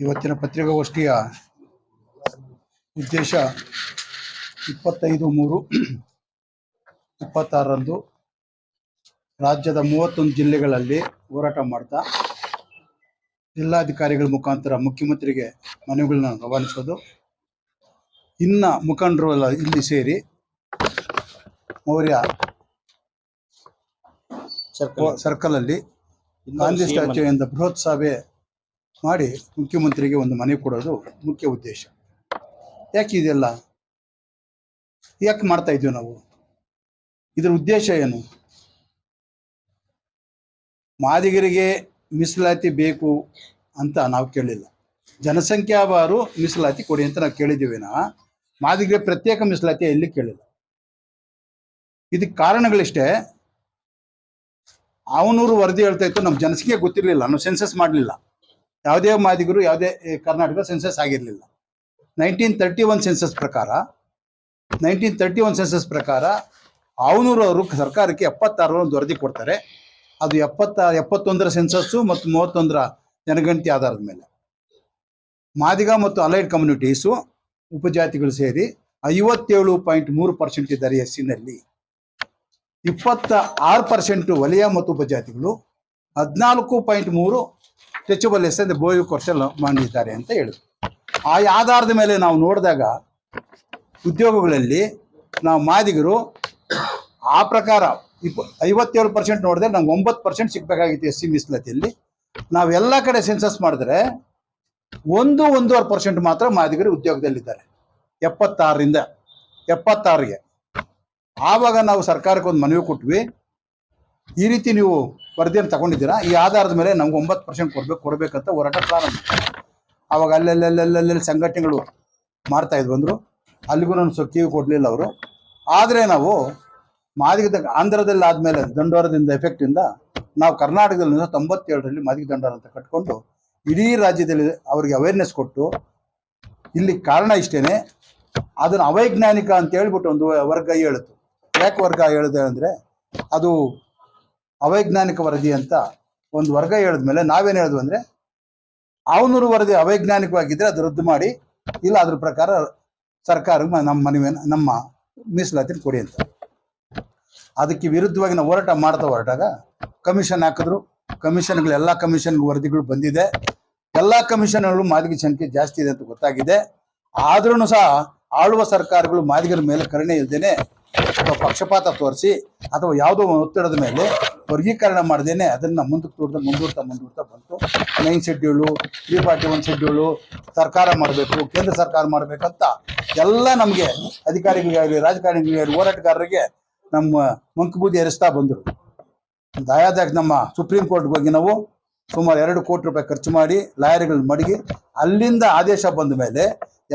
ಇವತ್ತಿನ ಪತ್ರಿಕಾಗೋಷ್ಠಿಯ ಉದ್ದೇಶ 25/3/26ರಂದು ರಾಜ್ಯದ 31 ಜಿಲ್ಲೆಗಳಲ್ಲಿ ಹೋರಾಟ ಮಾಡ್ತಾ ಜಿಲ್ಲಾಧಿಕಾರಿಗಳ ಮುಖಾಂತರ ಮುಖ್ಯಮಂತ್ರಿಗೆ ಮನವಿಗಳನ್ನ ರವಾನಿಸೋದು. ಇನ್ನ ಮುಖಂಡರು ಎಲ್ಲ ಇಲ್ಲಿ ಸೇರಿ ಮೌರ್ಯ ಸರ್ಕಲ್ ಅಲ್ಲಿ ಗಾಂಧಿ ಸ್ಟ್ಯಾಚ್ಯೂಯಿಂದ ಬೃಹತ್ ಸಭೆ ಮಾಡಿ ಮುಖ್ಯಮಂತ್ರಿಗೆ ಒಂದು ಮನವಿ ಕೊಡೋದು ಮುಖ್ಯ ಉದ್ದೇಶ. ಯಾಕೆ ಇದೆಲ್ಲ ಯಾಕೆ ಮಾಡ್ತಾ ಇದ್ದೀವಿ ನಾವು? ಇದರ ಉದ್ದೇಶ ಏನು? ಮಾದಿಗರಿಗೆ ಮೀಸಲಾತಿ ಬೇಕು ಅಂತ ನಾವು ಕೇಳಿಲ್ಲ. ಜನಸಂಖ್ಯಾವಾರು ಮೀಸಲಾತಿ ಕೊಡಿ ಅಂತ ನಾವು ಕೇಳಿದ್ದೀವಿ. ಮಾದಿಗರಿಗೆ ಪ್ರತ್ಯೇಕ ಮೀಸಲಾತಿ ಎಲ್ಲಿ ಕೇಳಿಲ್ಲ. ಇದಕ್ಕೆ ಕಾರಣಗಳಿಷ್ಟೇ. ಅವನೂರು ವರದಿ ಹೇಳ್ತಾ ಇತ್ತು, ನಮ್ಮ ಜನಸಂಖ್ಯೆ ಗೊತ್ತಿರಲಿಲ್ಲ, ನಾವು ಸೆನ್ಸಸ್ ಮಾಡಲಿಲ್ಲ. ಯಾವುದೇ ಮಾದಿಗರು ಯಾವುದೇ ಕರ್ನಾಟಕ ಸೆನ್ಸಸ್ ಆಗಿರಲಿಲ್ಲ. 1931 ಸೆನ್ಸಸ್ ಪ್ರಕಾರ ಅವನೂರು ಅವರು ಸರ್ಕಾರಕ್ಕೆ 76 ಒಂದು ವರದಿ ಕೊಡ್ತಾರೆ. ಅದು 71ರ ಸೆನ್ಸಸ್ಸು ಮತ್ತು 31ರ ಜನಗಣತಿ ಆಧಾರದ ಮೇಲೆ ಮಾದಿಗ ಮತ್ತು ಅಲೈಡ್ ಕಮ್ಯುನಿಟೀಸು ಉಪಜಾತಿಗಳು ಸೇರಿ 57.3% ಇದ್ದಾರೆ. ಎಸ್ಸಿನಲ್ಲಿ 26% ವಲಯ ಮತ್ತು ಉಪಜಾತಿಗಳು, 14.3 ಟಚಬಲ್ ಎಸ್ ಅಂದರೆ ಬೋಯು ಕೊರ್ಸಲ್ ಮಾಡಿದ್ದಾರೆ ಅಂತ ಹೇಳಿದ್ರು. ಆ ಆಧಾರದ ಮೇಲೆ ನಾವು ನೋಡಿದಾಗ ಉದ್ಯೋಗಗಳಲ್ಲಿ ನಾವು ಮಾದಿಗರು ಆ ಪ್ರಕಾರ 57% ನೋಡಿದ್ರೆ ನಮ್ಗೆ 9% ಸಿಗ್ಬೇಕಾಗಿತ್ತು ಎಸ್ ಸಿ ಮೀಸಲಾತಿಯಲ್ಲಿ. ನಾವೆಲ್ಲ ಕಡೆ ಸೆನ್ಸಸ್ ಮಾಡಿದ್ರೆ 1-1.5% ಮಾತ್ರ ಮಾದಿಗರು ಉದ್ಯೋಗದಲ್ಲಿದ್ದಾರೆ 76ರಿಂದ 76ಗೆ. ಆವಾಗ ನಾವು ಸರ್ಕಾರಕ್ಕೆ ಒಂದು ಮನವಿ ಕೊಟ್ವಿ, ಈ ರೀತಿ ನೀವು ವರದಿಯನ್ನು ತಗೊಂಡಿದ್ದೀರಾ, ಈ ಆಧಾರದ ಮೇಲೆ ನಮ್ಗೆ 9% ಕೊಡಬೇಕಂತ ಹೋರಾಟ ಪ್ರಾರಂಭ. ಆವಾಗ ಅಲ್ಲೆಲ್ಲೆಲ್ಲೆಲ್ಲೆಲ್ಲಿ ಸಂಘಟನೆಗಳು ಮಾಡ್ತಾ ಇದ್ವು ಅಂದರು. ಅಲ್ಲಿಗೂ ನಾನು ಕಿವಿ ಕೊಡಲಿಲ್ಲ ಅವರು. ಆದರೆ ನಾವು ಮಾದಿಗ ಆಂಧ್ರದಲ್ಲಿ ಆದಮೇಲೆ ದಂಡೋರದಿಂದ ಎಫೆಕ್ಟಿಂದ ನಾವು ಕರ್ನಾಟಕದಲ್ಲಿ 97ರಲ್ಲಿ ಮಾದಿಗ ದಂಡೋರ ಅಂತ ಕಟ್ಕೊಂಡು ಇಡೀ ರಾಜ್ಯದಲ್ಲಿ ಅವರಿಗೆ ಅವೇರ್ನೆಸ್ ಕೊಟ್ಟು, ಇಲ್ಲಿ ಕಾರಣ ಇಷ್ಟೇನೆ, ಅದನ್ನು ಅವೈಜ್ಞಾನಿಕ ಅಂತ ಹೇಳ್ಬಿಟ್ಟು ಒಂದು ವರ್ಗ ಹೇಳಿತು. ಯಾಕೆ ವರ್ಗ ಹೇಳಿದೆ ಅಂದರೆ, ಅದು ಅವೈಜ್ಞಾನಿಕ ವರದಿ ಅಂತ ಒಂದು ವರ್ಗ ಹೇಳಿದ್ಮೇಲೆ ನಾವೇನು ಹೇಳಿದ್ವಿ ಅಂದರೆ, ಅವನೂರು ವರದಿ ಅವೈಜ್ಞಾನಿಕವಾಗಿದ್ದರೆ ಅದು ರದ್ದು ಮಾಡಿ, ಇಲ್ಲ ಅದ್ರ ಪ್ರಕಾರ ಸರ್ಕಾರಕ್ಕೆ ನಮ್ಮ ಮೀಸಲಾತಿನ ಕೊಡಿ ಅಂತ. ಅದಕ್ಕೆ ವಿರುದ್ಧವಾಗಿ ನಾವು ಹೋರಾಟ ಹೊರಟಾಗ ಕಮಿಷನ್ ಹಾಕಿದ್ರು. ಕಮಿಷನ್ಗಳು ಎಲ್ಲ ಕಮಿಷನ್ಗೆ ವರದಿಗಳು ಬಂದಿದೆ. ಎಲ್ಲ ಕಮಿಷನ್ಗಳು ಮಾದಿಗ ಸಂಖ್ಯೆ ಜಾಸ್ತಿ ಇದೆ ಅಂತ ಗೊತ್ತಾಗಿದೆ. ಆದ್ರೂ ಸಹ ಆಳುವ ಸರ್ಕಾರಗಳು ಮಾದಿಗರ ಮೇಲೆ ಕರುಣೆ ಇಲ್ದೇನೆ ಅಥವಾ ಪಕ್ಷಪಾತ ತೋರಿಸಿ ಅಥವಾ ಯಾವುದೋ ಒತ್ತಡದ ಮೇಲೆ ವರ್ಗೀಕರಣ ಮಾಡ್ದೇನೆ ಅದನ್ನ ಮುಂದೂಡ್ತಾ ಬಂತು. 9 ಶೆಡ್ಯೂಲು, 341 ಶೆಡ್ಯೂಲು ಸರ್ಕಾರ ಮಾಡಬೇಕು, ಕೇಂದ್ರ ಸರ್ಕಾರ ಮಾಡಬೇಕಂತ ಎಲ್ಲ ನಮಗೆ ಅಧಿಕಾರಿಗಳಿಗಾಗಲಿ ರಾಜಕಾರಣಿಗಳಿಗಾಗಲಿ ಹೋರಾಟಗಾರರಿಗೆ ನಮ್ಮ ಮಂಕುಬೂದಿ ಎರಿಸ್ತಾ ಬಂದರು. ದಯಾದಾಗ ನಮ್ಮ ಸುಪ್ರೀಂ ಕೋರ್ಟ್ಗೆ ಹೋಗಿ ನಾವು ಸುಮಾರು 2 ಕೋಟಿ ರೂಪಾಯಿ ಖರ್ಚು ಮಾಡಿ ಲಾಯರ್ಗಳನ್ನ ಮಡಗಿ ಅಲ್ಲಿಂದ ಆದೇಶ ಬಂದ ಮೇಲೆ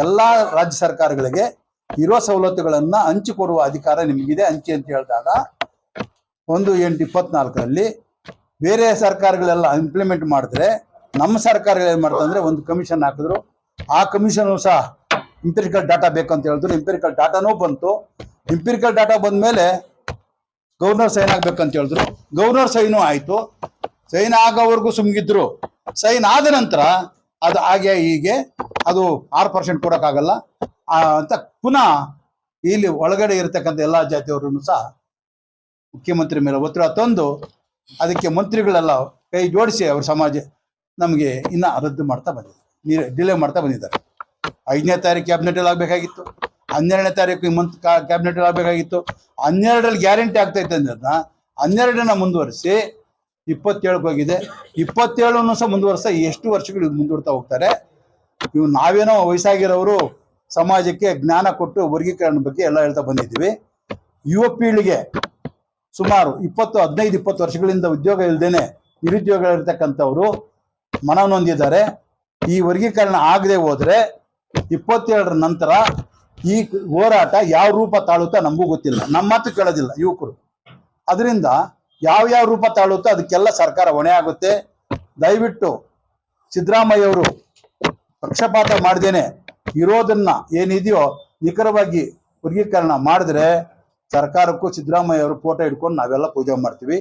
ಎಲ್ಲ ರಾಜ್ಯ ಸರ್ಕಾರಗಳಿಗೆ ಇರೋ ಸವಲತ್ತುಗಳನ್ನು ಹಂಚಿಕೊಡುವ ಅಧಿಕಾರ ನಿಮಗಿದೆ ಹಂಚಿ ಅಂತ ಹೇಳಿದಾಗ 1/8/24ರಲ್ಲಿ ಬೇರೆ ಸರ್ಕಾರಗಳೆಲ್ಲ ಇಂಪ್ಲಿಮೆಂಟ್ ಮಾಡಿದ್ರೆ ನಮ್ಮ ಸರ್ಕಾರಗಳು ಏನು ಮಾಡ್ತಾ ಅಂದ್ರೆ ಒಂದು ಕಮಿಷನ್ ಹಾಕಿದ್ರು. ಆ ಕಮಿಷನ್ ಸಹ ಇಂಪಿರಿಕಲ್ ಡಾಟಾ ಬೇಕಂತ ಹೇಳಿದ್ರು. ಇಂಪಿರಿಕಲ್ ಡಾಟಾನೂ ಬಂತು. ಇಂಪಿರಿಕಲ್ ಡಾಟಾ ಬಂದ ಮೇಲೆ ಗವರ್ನರ್ ಸೈನ್ ಆಗ್ಬೇಕಂತ ಹೇಳಿದ್ರು. ಗವರ್ನರ್ ಸೈನು ಆಯ್ತು. ಸೈನ್ ಆಗೋವರೆಗೂ ಸುಮ್ಗಿದ್ರು. ಸೈನ್ ಆದ ನಂತರ ಅದು ಹಾಗೆ ಹೀಗೆ ಅದು 6% ಕೊಡೋಕ್ಕಾಗಲ್ಲ ಅಂತ ಪುನಃ ಇಲ್ಲಿ ಒಳಗಡೆ ಇರತಕ್ಕಂಥ ಎಲ್ಲ ಜಾತಿಯವರನ್ನು ಸಹ ಮುಖ್ಯಮಂತ್ರಿ ಮೇಲೆ ಒತ್ತಡ ತಂದು ಅದಕ್ಕೆ ಮಂತ್ರಿಗಳೆಲ್ಲ ಕೈ ಜೋಡಿಸಿ ಅವ್ರ ಸಮಾಜ ನಮಗೆ ಇನ್ನ ರದ್ದು ಮಾಡ್ತಾ ಬಂದಿದ್ದಾರೆ, ಡಿಲೇ ಮಾಡ್ತಾ ಬಂದಿದ್ದಾರೆ. 5ನೇ ತಾರೀಕು ಕ್ಯಾಬಿನೆಟಲ್ಲಿ ಆಗಬೇಕಾಗಿತ್ತು, 12ನೇ ತಾರೀಕು ಈ ಮಂತ್ ಕ್ಯಾಬಿನೆಟಲ್ಲಿ ಆಗಬೇಕಾಗಿತ್ತು. 12ರಲ್ಲಿ ಗ್ಯಾರಂಟಿ ಆಗ್ತೈತೆ ಅಂದ್ರೆ 12ನ ಮುಂದುವರಿಸಿ 27ಕ್ಕೆ ಹೋಗಿದೆ. 27 ಸಹ ಮುಂದುವರಿಸ ಎಷ್ಟು ವರ್ಷಗಳು ಮುಂದೂಡ್ತಾ ಹೋಗ್ತಾರೆ. ಇವು ನಾವೇನೋ ವಯಸ್ಸಾಗಿರೋರು ಸಮಾಜಕ್ಕೆ ಜ್ಞಾನ ಕೊಟ್ಟು ವರ್ಗೀಕರಣ ಬಗ್ಗೆ ಎಲ್ಲ ಹೇಳ್ತಾ ಬಂದಿದ್ದೀವಿ. ಯುವ ಪೀಳಿಗೆ ಸುಮಾರು 15-20 ವರ್ಷಗಳಿಂದ ಉದ್ಯೋಗ ಇಲ್ಲದೇನೆ ನಿರುದ್ಯೋಗ ಇರ್ತಕ್ಕಂಥವ್ರು ಮನನೊಂದಿದ್ದಾರೆ. ಈ ವರ್ಗೀಕರಣ ಆಗದೆ ಹೋದ್ರೆ 27ರ ನಂತರ ಈ ಹೋರಾಟ ಯಾವ ರೂಪ ತಾಳುತ್ತಾ ನಮಗೂ ಗೊತ್ತಿಲ್ಲ. ನಮ್ಮ ಮಾತು ಕೇಳೋದಿಲ್ಲ ಯುವಕರು. ಅದರಿಂದ ಯಾವ ರೂಪ ತಾಳುತ್ತೋ ಅದಕ್ಕೆಲ್ಲ ಸರ್ಕಾರ ಹೊಣೆ ಆಗುತ್ತೆ. ದಯವಿಟ್ಟು ಸಿದ್ದರಾಮಯ್ಯವರು ಪಕ್ಷಪಾತ ಮಾಡ್ದೇನೆ ಇರೋದನ್ನ ಏನಿದೆಯೋ ನಿಖರವಾಗಿ ವರ್ಗೀಕರಣ ಮಾಡಿದ್ರೆ ಸರ್ಕಾರಕ್ಕೂ ಸಿದ್ದರಾಮಯ್ಯ ಅವರು ಫೋಟೋ ಇಟ್ಕೊಂಡು ನಾವೆಲ್ಲ ಪೂಜೆ ಮಾಡ್ತೀವಿ.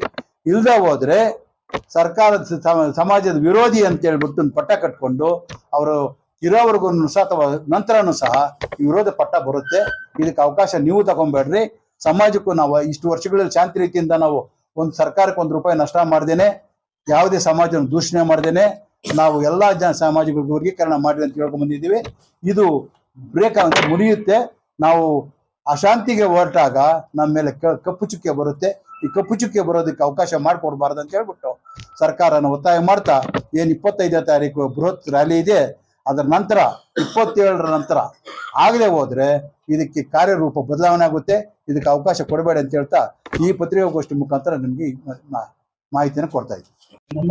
ಇಲ್ದೇ ಹೋದ್ರೆ ಸರ್ಕಾರದ ಸಮಾಜದ ವಿರೋಧಿ ಅಂತ ಹೇಳ್ಬಿಟ್ಟು ಒಂದು ಪಟ್ಟ ಕಟ್ಕೊಂಡು ಅವರು ಇರೋವರೆಗೂ ಸಹ ಅಥವಾ ನಂತರನೂ ಸಹ ಈ ವಿರೋಧ ಪಟ್ಟ ಬರುತ್ತೆ. ಇದಕ್ಕೆ ಅವಕಾಶ ನೀವು ತಗೊಂಬೇಡ್ರಿ. ಸಮಾಜಕ್ಕೂ ನಾವು ಇಷ್ಟು ವರ್ಷಗಳಲ್ಲಿ ಶಾಂತಿ ರೀತಿಯಿಂದ ನಾವು ಒಂದು ಸರ್ಕಾರಕ್ಕೆ ₹1 ನಷ್ಟ ಮಾಡ್ದೇನೆ, ಯಾವುದೇ ಸಮಾಜವನ್ನು ದೂಷಣೆ ಮಾಡ್ದೇನೆ ನಾವು ಎಲ್ಲಾ ಸಮಾಜಗಳಿಗೆ ವರ್ಗೀಕರಣ ಮಾಡಿ ಅಂತ ಹೇಳ್ಕೊಂಡ್ ಬಂದಿದ್ದೀವಿ. ಇದು ಬ್ರೇಕ್ ಅಂತ ಮುರಿಯುತ್ತೆ. ನಾವು ಅಶಾಂತಿಗೆ ಹೊರಟಾಗ ನಮ್ಮ ಮೇಲೆ ಕಪ್ಪು ಚುಕ್ಕೆ ಬರುತ್ತೆ. ಈ ಕಪ್ಪು ಚುಕ್ಕೆ ಬರೋದಕ್ಕೆ ಅವಕಾಶ ಮಾಡಿಕೊಡ್ಬಾರ್ದು ಅಂತ ಹೇಳ್ಬಿಟ್ಟು ಸರ್ಕಾರನ ಒತ್ತಾಯ ಮಾಡ್ತಾ, ಏನು 25ನೇ ತಾರೀಕು ಬೃಹತ್ ರ್ಯಾಲಿ ಇದೆ, ಅದರ ನಂತರ 27ರ ನಂತರ ಆಗದೆ ಹೋದ್ರೆ ಇದಕ್ಕೆ ಕಾರ್ಯರೂಪ ಬದಲಾವಣೆ ಆಗುತ್ತೆ. ಇದಕ್ಕೆ ಅವಕಾಶ ಕೊಡಬೇಡಿ ಅಂತ ಹೇಳ್ತಾ ಈ ಪತ್ರಿಕಾಗೋಷ್ಠಿ ಮುಖಾಂತರ ನಿಮ್ಗೆ ಮಾಹಿತಿಯನ್ನು ಕೊಡ್ತಾ ಇದ್ದೀವಿ. ನಮ್ಮ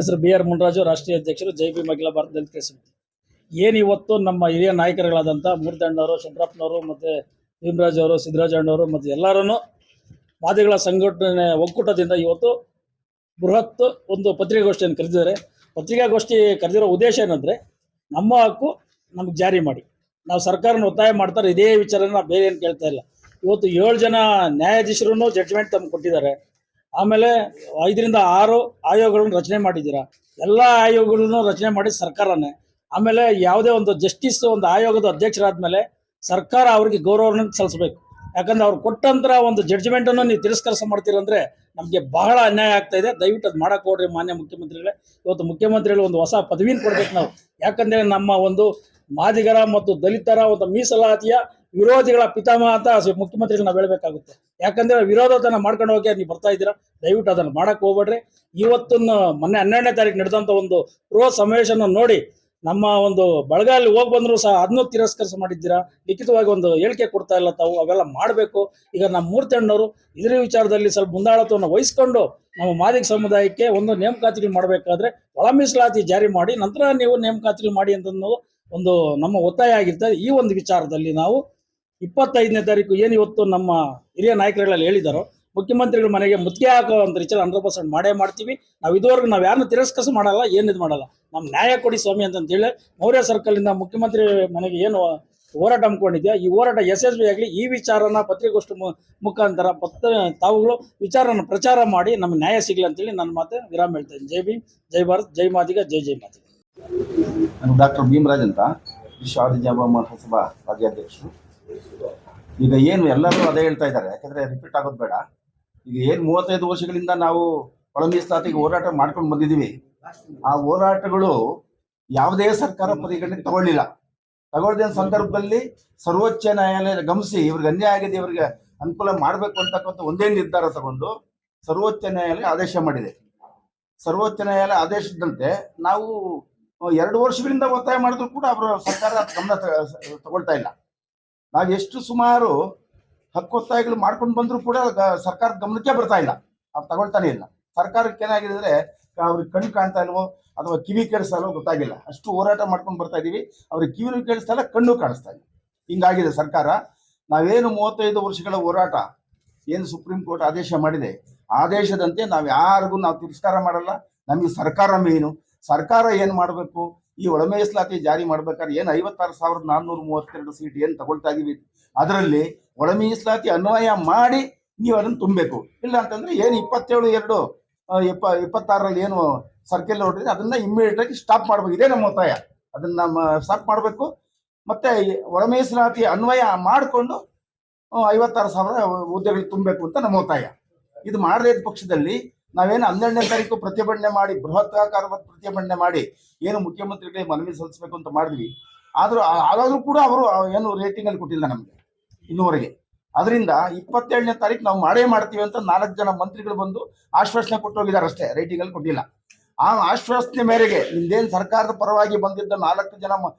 ಹೆಸರು ಬಿ.ಆರ್. ಮುನ್ರಾಜು, ರಾಷ್ಟ್ರೀಯ ಅಧ್ಯಕ್ಷರು ಜೈ ಭೀಮ್ ಅಖಿಲ ಭಾರತ ದಲಿತ ಸಮಿತಿ. ಏನು ಇವತ್ತು ನಮ್ಮ ಹಿರಿಯ ನಾಯಕರುಗಳಾದಂಥ ಮೂರ್ತಿಯಣ್ಣವರು, ಶಂಕರಪ್ಪನವರು, ಮತ್ತು ಭೀಮರಾಜ್ ಅವರು, ಸಿದ್ದರಾಜಣ್ಣವರು ಮತ್ತು ಎಲ್ಲರೂ ಮಾದಿಗಳ ಸಂಘಟನೆ ಒಕ್ಕೂಟದಿಂದ ಇವತ್ತು ಬೃಹತ್ ಒಂದು ಪತ್ರಿಕಾಗೋಷ್ಠಿಯನ್ನು ಕರೆದಿದ್ದಾರೆ. ಪತ್ರಿಕಾಗೋಷ್ಠಿ ಕರೆದಿರೋ ಉದ್ದೇಶ ಏನಂದರೆ, ನಮ್ಮ ಹಕ್ಕು ನಮಗೆ ಜಾರಿ ಮಾಡಿ. ನಾವು ಸರ್ಕಾರನ ಒತ್ತಾಯ ಮಾಡ್ತಾರೆ, ಇದೇ ವಿಚಾರನ ಬೇರೆ ಏನು ಕೇಳ್ತಾ ಇಲ್ಲ. ಇವತ್ತು 7 ಜನ ನ್ಯಾಯಾಧೀಶರು ಜಡ್ಜ್ಮೆಂಟ್ ತಮಗೆ ಕೊಟ್ಟಿದ್ದಾರೆ. ಆಮೇಲೆ 5ರಿಂದ 6 ಆಯೋಗಗಳನ್ನು ರಚನೆ ಮಾಡಿದ್ದೀರಾ. ಎಲ್ಲ ಆಯೋಗಗಳನ್ನು ರಚನೆ ಮಾಡಿ ಸರ್ಕಾರನೇ. ಆಮೇಲೆ ಯಾವುದೇ ಒಂದು ಜಸ್ಟಿಸ್ ಒಂದು ಆಯೋಗದ ಅಧ್ಯಕ್ಷರಾದ್ಮೇಲೆ ಸರ್ಕಾರ ಅವರಿಗೆ ಗೌರವವನ್ನು ಸಲ್ಲಿಸಬೇಕು. ಯಾಕಂದ್ರೆ ಅವ್ರು ಕೊಟ್ಟಂತರ ಒಂದು ಜಡ್ಜ್ಮೆಂಟನ್ನು ನೀವು ತಿರಸ್ಕಾರ ಮಾಡ್ತೀರಂದ್ರೆ ನಮಗೆ ಬಹಳ ಅನ್ಯಾಯ ಆಗ್ತಾ ಇದೆ. ದಯವಿಟ್ಟು ಅದು ಮಾಡಕ್ಕೆ ಹೋಗ್ರಿ ಮಾನ್ಯ ಮುಖ್ಯಮಂತ್ರಿಗಳೇ. ಇವತ್ತು ಮುಖ್ಯಮಂತ್ರಿಗಳು ಒಂದು ಹೊಸ ಪದವಿನ ಕೊಡ್ಬೇಕು ನಾವು. ಯಾಕಂದ್ರೆ ನಮ್ಮ ಒಂದು ಮಾದಿಗರ ಮತ್ತು ದಲಿತರ ಒಂದು ಮೀಸಲಾತಿಯ ವಿರೋಧಿಗಳ ಪಿತಾಮಹ ಅಂತ ಮುಖ್ಯಮಂತ್ರಿಗಳು ನಾವು ಹೇಳಬೇಕಾಗುತ್ತೆ. ಯಾಕಂದ್ರೆ ವಿರೋಧತನ ಮಾಡ್ಕೊಂಡು ಹೋಗಿ ನೀವು ಬರ್ತಾ ಇದ್ದೀರಾ. ದಯವಿಟ್ಟು ಅದನ್ನು ಮಾಡಕ್ಕೆ ಹೋಗ್ಬೇಡ್ರಿ. ಇವತ್ತನ್ನು ಮೊನ್ನೆ 12ನೇ ತಾರೀಕು ನಡೆದಂಥ ಒಂದು ಸಮಾವೇಶನ ನೋಡಿ ನಮ್ಮ ಒಂದು ಬಳಗಲ್ಲಿ ಹೋಗಿ ಬಂದರೂ ಸಹ ಅದನ್ನೂ ತಿರಸ್ಕರಿಸ ಮಾಡಿದ್ದೀರಾ. ಲಿಖಿತವಾಗಿ ಒಂದು ಹೇಳಿಕೆ ಕೊಡ್ತಾ ಇಲ್ಲ ತಾವು. ಅವೆಲ್ಲ ಮಾಡಬೇಕು. ಈಗ ನಮ್ಮ ಮೂರ್ತಿಯಣ್ಣವರು ಇದರ ವಿಚಾರದಲ್ಲಿ ಸ್ವಲ್ಪ ಮುಂದಾಳತ್ವವನ್ನು ವಹಿಸ್ಕೊಂಡು ನಮ್ಮ ಮಾದಿಗ ಸಮುದಾಯಕ್ಕೆ ಒಂದು ನೇಮಕಾತಿಗಳು ಮಾಡಬೇಕಾದ್ರೆ ಒಳ ಮೀಸಲಾತಿ ಜಾರಿ ಮಾಡಿ ನಂತರ ನೀವು ನೇಮಕಾತಿಗಳು ಮಾಡಿ ಅಂತ ಒಂದು ನಮ್ಮ ಒತ್ತಾಯ ಆಗಿರ್ತದೆ. ಈ ಒಂದು ವಿಚಾರದಲ್ಲಿ ನಾವು 25ನೇ ತಾರೀಕು ಏನು ಇವತ್ತು ನಮ್ಮ ಹಿರಿಯ ನಾಯಕರುಗಳಲ್ಲಿ ಹೇಳಿದಾರೋ, ಮುಖ್ಯಮಂತ್ರಿಗಳ ಮನೆಗೆ ಮುತ್ತಿಗೆ ಹಾಕೋ ಅಂತ ರೀತಿಯಲ್ಲಿ 100% ಮಾಡೇ ಮಾಡ್ತೀವಿ. ನಾವು ಇದುವರೆಗೂ ನಾವು ಯಾರನ್ನು ತಿರಸ್ಕರಿಸ ಮಾಡಲ್ಲ, ಏನಿದು ಮಾಡಲ್ಲ. ನಮ್ಮ ನ್ಯಾಯ ಕೊಡಿ ಸ್ವಾಮಿ ಅಂತೇಳಿ ಮೌರ್ಯ ಸರ್ಕಲಿಂದ ಮುಖ್ಯಮಂತ್ರಿ ಮನೆಗೆ ಏನು ಹೋರಾಟ ಹಮ್ಮಿಕೊಂಡಿದ್ಯಾ, ಈ ಹೋರಾಟ ಯಶಸ್ವಿಯಾಗಲಿ. ಈ ವಿಚಾರನ ಪತ್ರಿಕಾಗೋಷ್ಠಿ ಮುಖಾಂತರ ತಾವುಗಳು ವಿಚಾರನ ಪ್ರಚಾರ ಮಾಡಿ ನಮ್ಗೆ ನ್ಯಾಯ ಸಿಗಲಿ ಅಂತೇಳಿ ನನ್ನ ಮಾತು ವಿರಾಮ ಹೇಳ್ತಾ ಇದ್ದೀನಿ. ಜೈ ಭೀಮ್, ಜೈ ಭಾರತ್, ಜೈ ಮಾದಿಗ, ಜೈ ಜೈ ಮಾದಿಗ. ನಾನು ಡಾಕ್ಟರ್ ಭೀಮರಾಜ್ ಅಂತ, ವಿಶ್ವ ಆದಿಜಾಂಬ ಮಹಾಸಭಾ ರಾಜ್ಯಾಧ್ಯಕ್ಷರು. ಈಗ ಏನು ಎಲ್ಲರೂ ಅದೇ ಹೇಳ್ತಾ ಇದ್ದಾರೆ, ಯಾಕಂದ್ರೆ ರಿಪೀಟ್ ಆಗೋದು ಬೇಡ. ಈಗ ಏನು 35 ವರ್ಷಗಳಿಂದ ನಾವು ಒಳ ಮೀಸಲಾತಿಗೆ ಹೋರಾಟ ಮಾಡ್ಕೊಂಡು ಬಂದಿದ್ದೀವಿ. ಆ ಹೋರಾಟಗಳು ಯಾವುದೇ ಸರ್ಕಾರ ಪರಿಗಣನೆ ತಗೊಳ್ಳಿದ ಸಂದರ್ಭದಲ್ಲಿ ಸರ್ವೋಚ್ಚ ನ್ಯಾಯಾಲಯ ಗಮನಿಸಿ ಇವ್ರಿಗೆ ಅನ್ಯಾಯ ಆಗಿದೆ, ಇವರಿಗೆ ಅನುಕೂಲ ಮಾಡಬೇಕು ಅಂತಕ್ಕಂಥ ಒಂದೇ ನಿರ್ಧಾರ ತಗೊಂಡು ಸರ್ವೋಚ್ಚ ನ್ಯಾಯಾಲಯ ಆದೇಶ ಮಾಡಿದೆ. ಸರ್ವೋಚ್ಚ ನ್ಯಾಯಾಲಯ ಆದೇಶದಂತೆ ನಾವು 2 ವರ್ಷಗಳಿಂದ ಒತ್ತಾಯ ಮಾಡಿದ್ರು ಕೂಡ ಅವರು ಸರ್ಕಾರ ಗಮನ ತಗೊಳ್ತಾ ಇಲ್ಲ. ನಾವು ಎಷ್ಟು ಸುಮಾರು ಹಕ್ಕೊತ್ತಾಯಗಳು ಮಾಡ್ಕೊಂಡು ಬಂದರೂ ಕೂಡ ಸರ್ಕಾರದ ಗಮನಕ್ಕೆ ಬರ್ತಾ ಇಲ್ಲ, ಅವ್ರು ತಗೊಳ್ತಾನೆ ಇಲ್ಲ. ಸರ್ಕಾರಕ್ಕೆ ಏನಾಗಿದೆ ಅಂದ್ರೆ ಅವ್ರಿಗೆ ಕಣ್ಣು ಕಾಣ್ತಾ ಇಲ್ವೋ ಅಥವಾ ಕಿವಿ ಕೇಳಿಸ್ತಾ ಇಲ್ವೋ ಗೊತ್ತಾಗಿಲ್ಲ. ಅಷ್ಟು ಹೋರಾಟ ಮಾಡ್ಕೊಂಡು ಬರ್ತಾ ಇದೀವಿ, ಅವ್ರಿಗೆ ಕಿವಿನೂ ಕೇಳಿಸ್ತಾ ಇಲ್ಲ, ಕಣ್ಣು ಕಾಣಿಸ್ತಾ ಇಲ್ಲ. ಹಿಂಗಾಗಿದೆ ಸರ್ಕಾರ. ನಾವೇನು 35 ವರ್ಷಗಳ ಹೋರಾಟ ಏನು ಸುಪ್ರೀಂ ಕೋರ್ಟ್ ಆದೇಶ ಮಾಡಿದೆ, ಆದೇಶದಂತೆ ನಾವು ಯಾರಿಗೂ ನಾವು ತಿರಸ್ಕಾರ ಮಾಡಲ್ಲ. ನಮಗೆ ಸರ್ಕಾರ ಮೇನು. ಸರ್ಕಾರ ಏನು ಮಾಡಬೇಕು, ಈ ಒಳ ಮೀಸಲಾತಿ ಜಾರಿ ಮಾಡ್ಬೇಕಾದ್ರೆ ಏನು 56,432 ಸೀಟ್ ಏನು ತಗೊಳ್ತಾ ಇದೀವಿ, ಅದರಲ್ಲಿ ಒಳ ಮೀಸಲಾತಿ ಅನ್ವಯ ಮಾಡಿ ನೀವು ಅದನ್ನು ತುಂಬಬೇಕು. ಇಲ್ಲ ಅಂತಂದ್ರೆ ಏನು 27/2/26ರಲ್ಲಿ ಏನು ಸರ್ಕ್ಯುಲರ್ ಹೊರಟಿದೆ ಅದನ್ನ ಇಮ್ಮಿಡಿಯೇಟ್ ಆಗಿ ಸ್ಟಾಪ್ ಮಾಡ್ಬೇಕು. ಇದೇ ನಮ್ಮ ಒತ್ತಾಯ. ಅದನ್ನ ಸ್ಟಾಪ್ ಮಾಡಬೇಕು. ಮತ್ತೆ ಒಳ ಮೀಸಲಾತಿ ಅನ್ವಯ ಮಾಡಿಕೊಂಡು 56,000 ಹುದ್ದೆಗಳು ತುಂಬಬೇಕು ಅಂತ ನಮ್ಮ ಒತ್ತಾಯ. ಇದು ಮಾಡದೇ ಇದ್ದ ಪಕ್ಷದಲ್ಲಿ ನಾವೇನು 12ನೇ ತಾರೀಕು ಪ್ರತಿಭಟನೆ ಮಾಡಿ, ಬೃಹತ್ತಾಕಾರದ ಪ್ರತಿಭಟನೆ ಮಾಡಿ ಏನು ಮುಖ್ಯಮಂತ್ರಿಗಳಿಗೆ ಮನವಿ ಸಲ್ಲಿಸಬೇಕು ಅಂತ ಮಾಡಿದ್ವಿ. ಆದ್ರೂ ಕೂಡ ಅವರು ಏನು ರೇಟಿಂಗ್ ಅಲ್ಲಿ ಕೊಟ್ಟಿಲ್ಲ ನಮ್ಗೆ ಇನ್ನೂವರೆಗೆ. ಅದರಿಂದ 27ನೇ ತಾರೀಕು ನಾವು ಮಾಡೇ ಮಾಡ್ತೀವಿ ಅಂತ 4 ಜನ ಮಂತ್ರಿಗಳು ಬಂದು ಆಶ್ವಾಸನೆ ಕೊಟ್ಟು ಹೋಗಿದ್ದಾರೆ ಅಷ್ಟೇ, ರೇಟಿಂಗ್ ಅಲ್ಲಿ ಕೊಟ್ಟಿಲ್ಲ. ಆ ಆಶ್ವಾಸನೆ ಮೇರೆಗೆ ನಿಮ್ದೇನು ಸರ್ಕಾರದ ಪರವಾಗಿ ಬಂದಿದ್ದ 4 ಜನ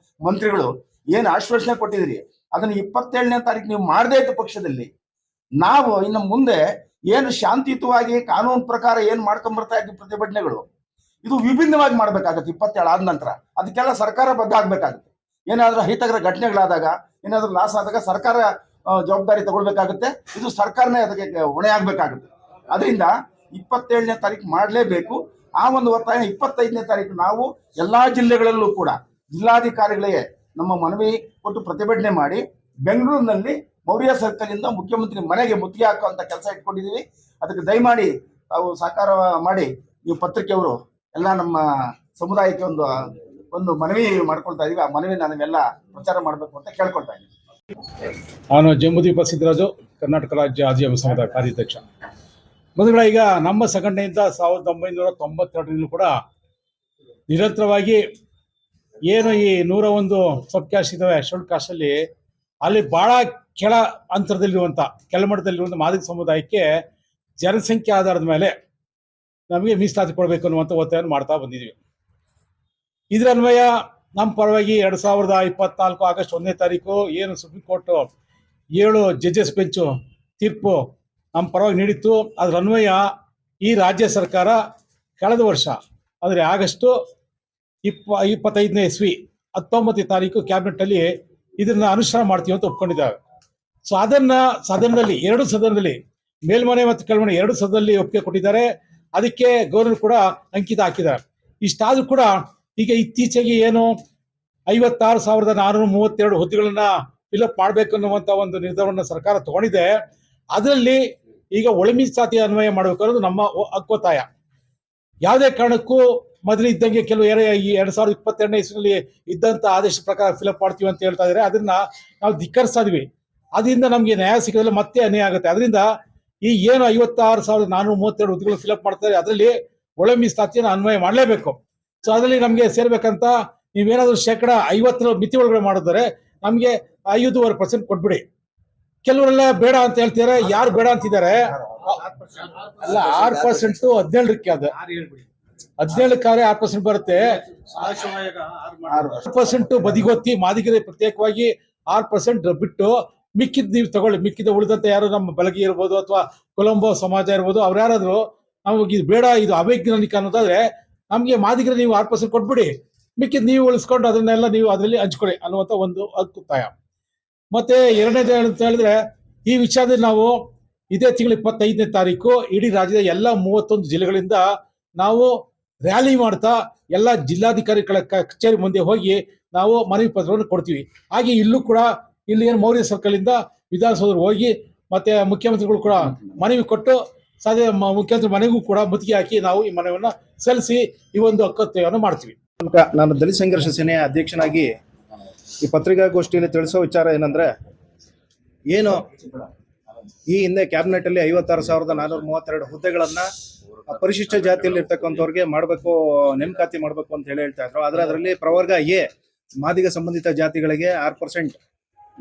ಮಂತ್ರಿಗಳು ಏನು ಆಶ್ವಾಸನೆ ಕೊಟ್ಟಿದ್ರಿ, ಅದನ್ನ 27ನೇ ತಾರೀಕು ನೀವು ಮಾಡದೇ ಇದ್ದ ಪಕ್ಷದಲ್ಲಿ ನಾವು ಇನ್ನು ಮುಂದೆ ಏನು ಶಾಂತಿಯುತವಾಗಿ ಕಾನೂನು ಪ್ರಕಾರ ಏನು ಮಾಡ್ಕೊಂಡ್ ಬರ್ತಾ ಇದ್ವಿ ಪ್ರತಿಭಟನೆಗಳು, ಇದು ವಿಭಿನ್ನವಾಗಿ ಮಾಡಬೇಕಾಗುತ್ತೆ 27 ಆದ ನಂತರ. ಅದಕ್ಕೆಲ್ಲ ಸರ್ಕಾರ ಬದ್ಧ ಆಗ್ಬೇಕಾಗುತ್ತೆ. ಏನಾದರೂ ಅಹಿತಕರ ಘಟನೆಗಳಾದಾಗ, ಏನಾದರೂ ಲಾಸ್ ಆದಾಗ ಸರ್ಕಾರ ಜವಾಬ್ದಾರಿ ತಗೊಳ್ಬೇಕಾಗುತ್ತೆ. ಇದು ಸರ್ಕಾರನೇ ಅದಕ್ಕೆ ಹೊಣೆ ಆಗ್ಬೇಕಾಗುತ್ತೆ. ಅದರಿಂದ 27ನೇ ತಾರೀಕು ಮಾಡಲೇಬೇಕು. ಆ ಒಂದು ಒತ್ತಾಯ 25ನೇ ತಾರೀಕು ನಾವು ಎಲ್ಲಾ ಜಿಲ್ಲೆಗಳಲ್ಲೂ ಕೂಡ ಜಿಲ್ಲಾಧಿಕಾರಿಗಳಿಗೆ ನಮ್ಮ ಮನವಿ ಕೊಟ್ಟು ಪ್ರತಿಭಟನೆ ಮಾಡಿ ಬೆಂಗಳೂರಿನಲ್ಲಿ ಮೌರ್ಯ ಸರ್ಕಲ್ ಇಂದ ಮುಖ್ಯಮಂತ್ರಿ ಮನೆಗೆ ಮುತ್ತಿಗೆ ಹಾಕುವಂತ ಕೆಲಸ ಇಟ್ಕೊಂಡಿದ್ದೀವಿ. ಅದಕ್ಕೆ ದಯಮಾಡಿ ತಾವು ಸಹಕಾರ ಮಾಡಿ, ನೀವು ಪತ್ರಿಕೆಯವರು ಎಲ್ಲ ನಮ್ಮ ಸಮುದಾಯಕ್ಕೆ ಒಂದು ಮನವಿ ಮಾಡ್ಕೊಳ್ತಾ ಇದೀವಿ. ಆ ಮನವಿ ನಾವೆಲ್ಲ ಪ್ರಚಾರ ಮಾಡಬೇಕು ಅಂತ ಕೇಳ್ಕೊಳ್ತಾ ಇದ್ದೀವಿ. ನಾನು ಜಂಬುದೀಪ ಸಿದ್ದರಾಜು, ಕರ್ನಾಟಕ ರಾಜ್ಯ ಆದಿವಾಸಿ ಸಮುದಾಯ ಕಾರ್ಯಾಧ್ಯಕ್ಷ. ಬಂಧುಗಳ, ಈಗ ನಮ್ಮ ಸಂಘಟನೆಯಿಂದ 1992 ಕೂಡ ನಿರಂತರವಾಗಿ ಏನು ಈ 101 ಸಬ್ ಕ್ಯಾಸ್ಟ್ ಇದಾವೆ, ಶೆಡ್ಯೂಲ್ ಕಾಸ್ಟಲ್ಲಿ, ಅಲ್ಲಿ ಬಹಳ ಕೆಳ ಅಂತರದಲ್ಲಿರುವಂಥ, ಕೆಳಮಟ್ಟದಲ್ಲಿರುವಂಥ ಮಾದಿಗ ಸಮುದಾಯಕ್ಕೆ ಜನಸಂಖ್ಯೆ ಆಧಾರದ ಮೇಲೆ ನಮಗೆ ಮೀಸಲಾತಿ ಕೊಡಬೇಕು ಅನ್ನುವಂಥ ಒತ್ತಾಯವನ್ನು ಮಾಡ್ತಾ ಬಂದಿದ್ದೀವಿ. ಇದರ ಅನ್ವಯ ನಮ್ಮ ಪರವಾಗಿ 2024 ಆಗಸ್ಟ್ 1ನೇ ತಾರೀಕು ಏನು ಸುಪ್ರೀಂ ಕೋರ್ಟ್ 7 ಜಡ್ಜಸ್ ಬೆಂಚು ತೀರ್ಪು ನಮ್ಮ ಪರವಾಗಿ ನೀಡಿತ್ತು. ಅದರ ಅನ್ವಯ ಈ ರಾಜ್ಯ ಸರ್ಕಾರ ಕಳೆದ ವರ್ಷ ಅಂದರೆ ಆಗಸ್ಟು 25ನೇ ಇಸ್ವಿ 19ನೇ ತಾರೀಕು ಕ್ಯಾಬಿನೆಟ್ಟಲ್ಲಿ ಇದನ್ನು ಅನುಷ್ಠಾನ ಮಾಡ್ತೀವಿ ಅಂತ ಒಪ್ಕೊಂಡಿದ್ದಾವೆ. ಸೊ ಅದನ್ನು ಸದನದಲ್ಲಿ, 2 ಸದನದಲ್ಲಿ, ಮೇಲ್ಮನೆ ಮತ್ತು ಕೆಳಮನೆ 2 ಸದನದಲ್ಲಿ ಒಪ್ಪಿಗೆ ಕೊಟ್ಟಿದ್ದಾರೆ. ಅದಕ್ಕೆ ಗವರ್ನರ್ ಕೂಡ ಅಂಕಿತ ಹಾಕಿದ್ದಾರೆ. ಇಷ್ಟಾದರೂ ಕೂಡ ಈಗ ಇತ್ತೀಚೆಗೆ ಏನು 56,432 ಹುದ್ದೆಗಳನ್ನ ಫಿಲಪ್ ಮಾಡಬೇಕು ಅನ್ನುವಂಥ ಒಂದು ನಿರ್ಧಾರವನ್ನು ಸರ್ಕಾರ ತಗೊಂಡಿದೆ. ಅದರಲ್ಲಿ ಈಗ ಒಳ ಮೀಸಲಾತಿ ಅನ್ವಯ ಮಾಡಬೇಕು ಅನ್ನೋದು ನಮ್ಮ ಒತ್ತಾಯ. ಯಾವುದೇ ಕಾರಣಕ್ಕೂ ಮೊದಲು ಇದ್ದಂಗೆ ಕೆಲವು 2022ನೇ ಇಸ್ವಿನಲ್ಲಿ ಇದ್ದಂಥ ಆದೇಶ ಪ್ರಕಾರ ಫಿಲಪ್ ಮಾಡ್ತೀವಿ ಅಂತ ಹೇಳ್ತಾ ಇದ್ದಾರೆ. ಅದನ್ನ ನಾವು ಧಿಕ್ಕರಿಸ್ತಾ ಇದೀವಿ. ಅದರಿಂದ ನಮಗೆ ನ್ಯಾಯ ಸಿಗೋದಿಲ್ಲ, ಮತ್ತೆ ಅನ್ಯಾಯ ಆಗುತ್ತೆ. ಅದರಿಂದ ಈ ಏನು 56,432 ಹುದ್ದೆಗಳು ಫಿಲಪ್ ಮಾಡ್ತಾರೆ, ಅದರಲ್ಲಿ ಒಳ ಮೀಸಲಾತಿಯನ್ನು ಅನ್ವಯ ಮಾಡಲೇಬೇಕು. ಸೊ ಅದರಲ್ಲಿ ನಮಗೆ ಸೇರ್ಬೇಕಂತ ನೀವೇನಾದ್ರೂ 50% ಮಿತಿ ಒಳಗಡೆ ಮಾಡಿದರೆ ನಮಗೆ 5.5% ಕೊಟ್ಬಿಡಿ. ಕೆಲವರೆಲ್ಲ ಬೇಡ ಅಂತ ಹೇಳ್ತಿದ್ದಾರೆ. ಯಾರು ಬೇಡ ಅಂತಿದ್ದಾರೆ? ಅಲ್ಲ, 6% 17ಕ್ಕೆ ಅದು 17ಕ್ಕೆ 6% ಬರುತ್ತೆ. 6% ಬದಿಗೊತ್ತಿ ಮಾದಿಗರಿಗೆ ಪ್ರತ್ಯೇಕವಾಗಿ 6% ಬಿಟ್ಟು ಮಿಕ್ಕಿದ್ ನೀವು ತಗೊಳ್ಳಿ. ಮಿಕ್ಕಿದ ಉಳಿದಂತೆ ಯಾರು ನಮ್ಮ ಬಲಗಿ ಇರ್ಬೋದು ಅಥವಾ ಕೊಲಂಬೋ ಸಮಾಜ ಇರ್ಬೋದು, ಅವ್ರು ಯಾರಾದ್ರು ನಮಗೆ ಇದು ಬೇಡ, ಇದು ಅವೈಜ್ಞಾನಿಕ ಅನ್ನೋದಾದ್ರೆ ನಮಗೆ ಮಾದಿಗರು ನೀವು 6% ಕೊಟ್ಬಿಡಿ, ಮಿಕ್ಕಿದ್ ನೀವು ಉಳಿಸ್ಕೊಂಡು ಅದನ್ನೆಲ್ಲ ನೀವು ಅದರಲ್ಲಿ ಹಂಚ್ಕೊಳ್ಳಿ ಅನ್ನುವಂಥ ಒಂದು ಅಭಿಪ್ರಾಯ. ಮತ್ತೆ ಎರಡನೇದು ಅಂತ ಹೇಳಿದ್ರೆ, ಈ ವಿಚಾರದಲ್ಲಿ ನಾವು ಇದೇ ತಿಂಗಳ 25ನೇ ತಾರೀಕು ಇಡೀ ರಾಜ್ಯದ ಎಲ್ಲ 31 ಜಿಲ್ಲೆಗಳಿಂದ ನಾವು ರ್ಯಾಲಿ ಮಾಡ್ತಾ ಎಲ್ಲ ಜಿಲ್ಲಾಧಿಕಾರಿಗಳ ಕಚೇರಿ ಮುಂದೆ ಹೋಗಿ ನಾವು ಮನವಿ ಪತ್ರವನ್ನು ಕೊಡ್ತೀವಿ. ಹಾಗೆ ಇಲ್ಲೂ ಕೂಡ ಇಲ್ಲಿ ಏನು ಮೌರ್ಯ ಸರ್ಕಲ್ ಇಂದ ವಿಧಾನಸೌಧ ಹೋಗಿ ಮತ್ತೆ ಮುಖ್ಯಮಂತ್ರಿಗಳು ಕೂಡ ಮನವಿ ಕೊಟ್ಟು ಮುಖ್ಯಮಂತ್ರಿ ಮನೆಗೂ ಕೂಡ ಮುತ್ತಿಗೆ ಹಾಕಿ ನಾವು ಈ ಮನವಿಯನ್ನ ಸಲ್ಲಿಸಿ ಈ ಒಂದು ಹಕ್ಕನ್ನು ಮಾಡ್ತೀವಿ. ನಾನು ದಲಿತ ಸಂಘರ್ಷ ಸೇನೆಯ ಅಧ್ಯಕ್ಷನಾಗಿ ಈ ಪತ್ರಿಕಾಗೋಷ್ಠಿಯಲ್ಲಿ ತಿಳಿಸೋ ವಿಚಾರ ಏನಂದ್ರೆ, ಏನು ಈ ಹಿಂದೆ ಕ್ಯಾಬಿನೆಟ್ ಅಲ್ಲಿ 56,432 ಹುದ್ದೆಗಳನ್ನ ಪರಿಶಿಷ್ಟ ಜಾತಿಯಲ್ಲಿ ಇರ್ತಕ್ಕಂಥವ್ರಿಗೆ ಮಾಡಬೇಕು, ನೇಮಕಾತಿ ಮಾಡಬೇಕು ಅಂತ ಹೇಳ್ತಾ ಇದ್ರು. ಆದ್ರೆ ಅದರಲ್ಲಿ ಪ್ರವರ್ಗ ಎ ಮಾದಿಗ ಸಂಬಂಧಿತ ಜಾತಿಗಳಿಗೆ 6%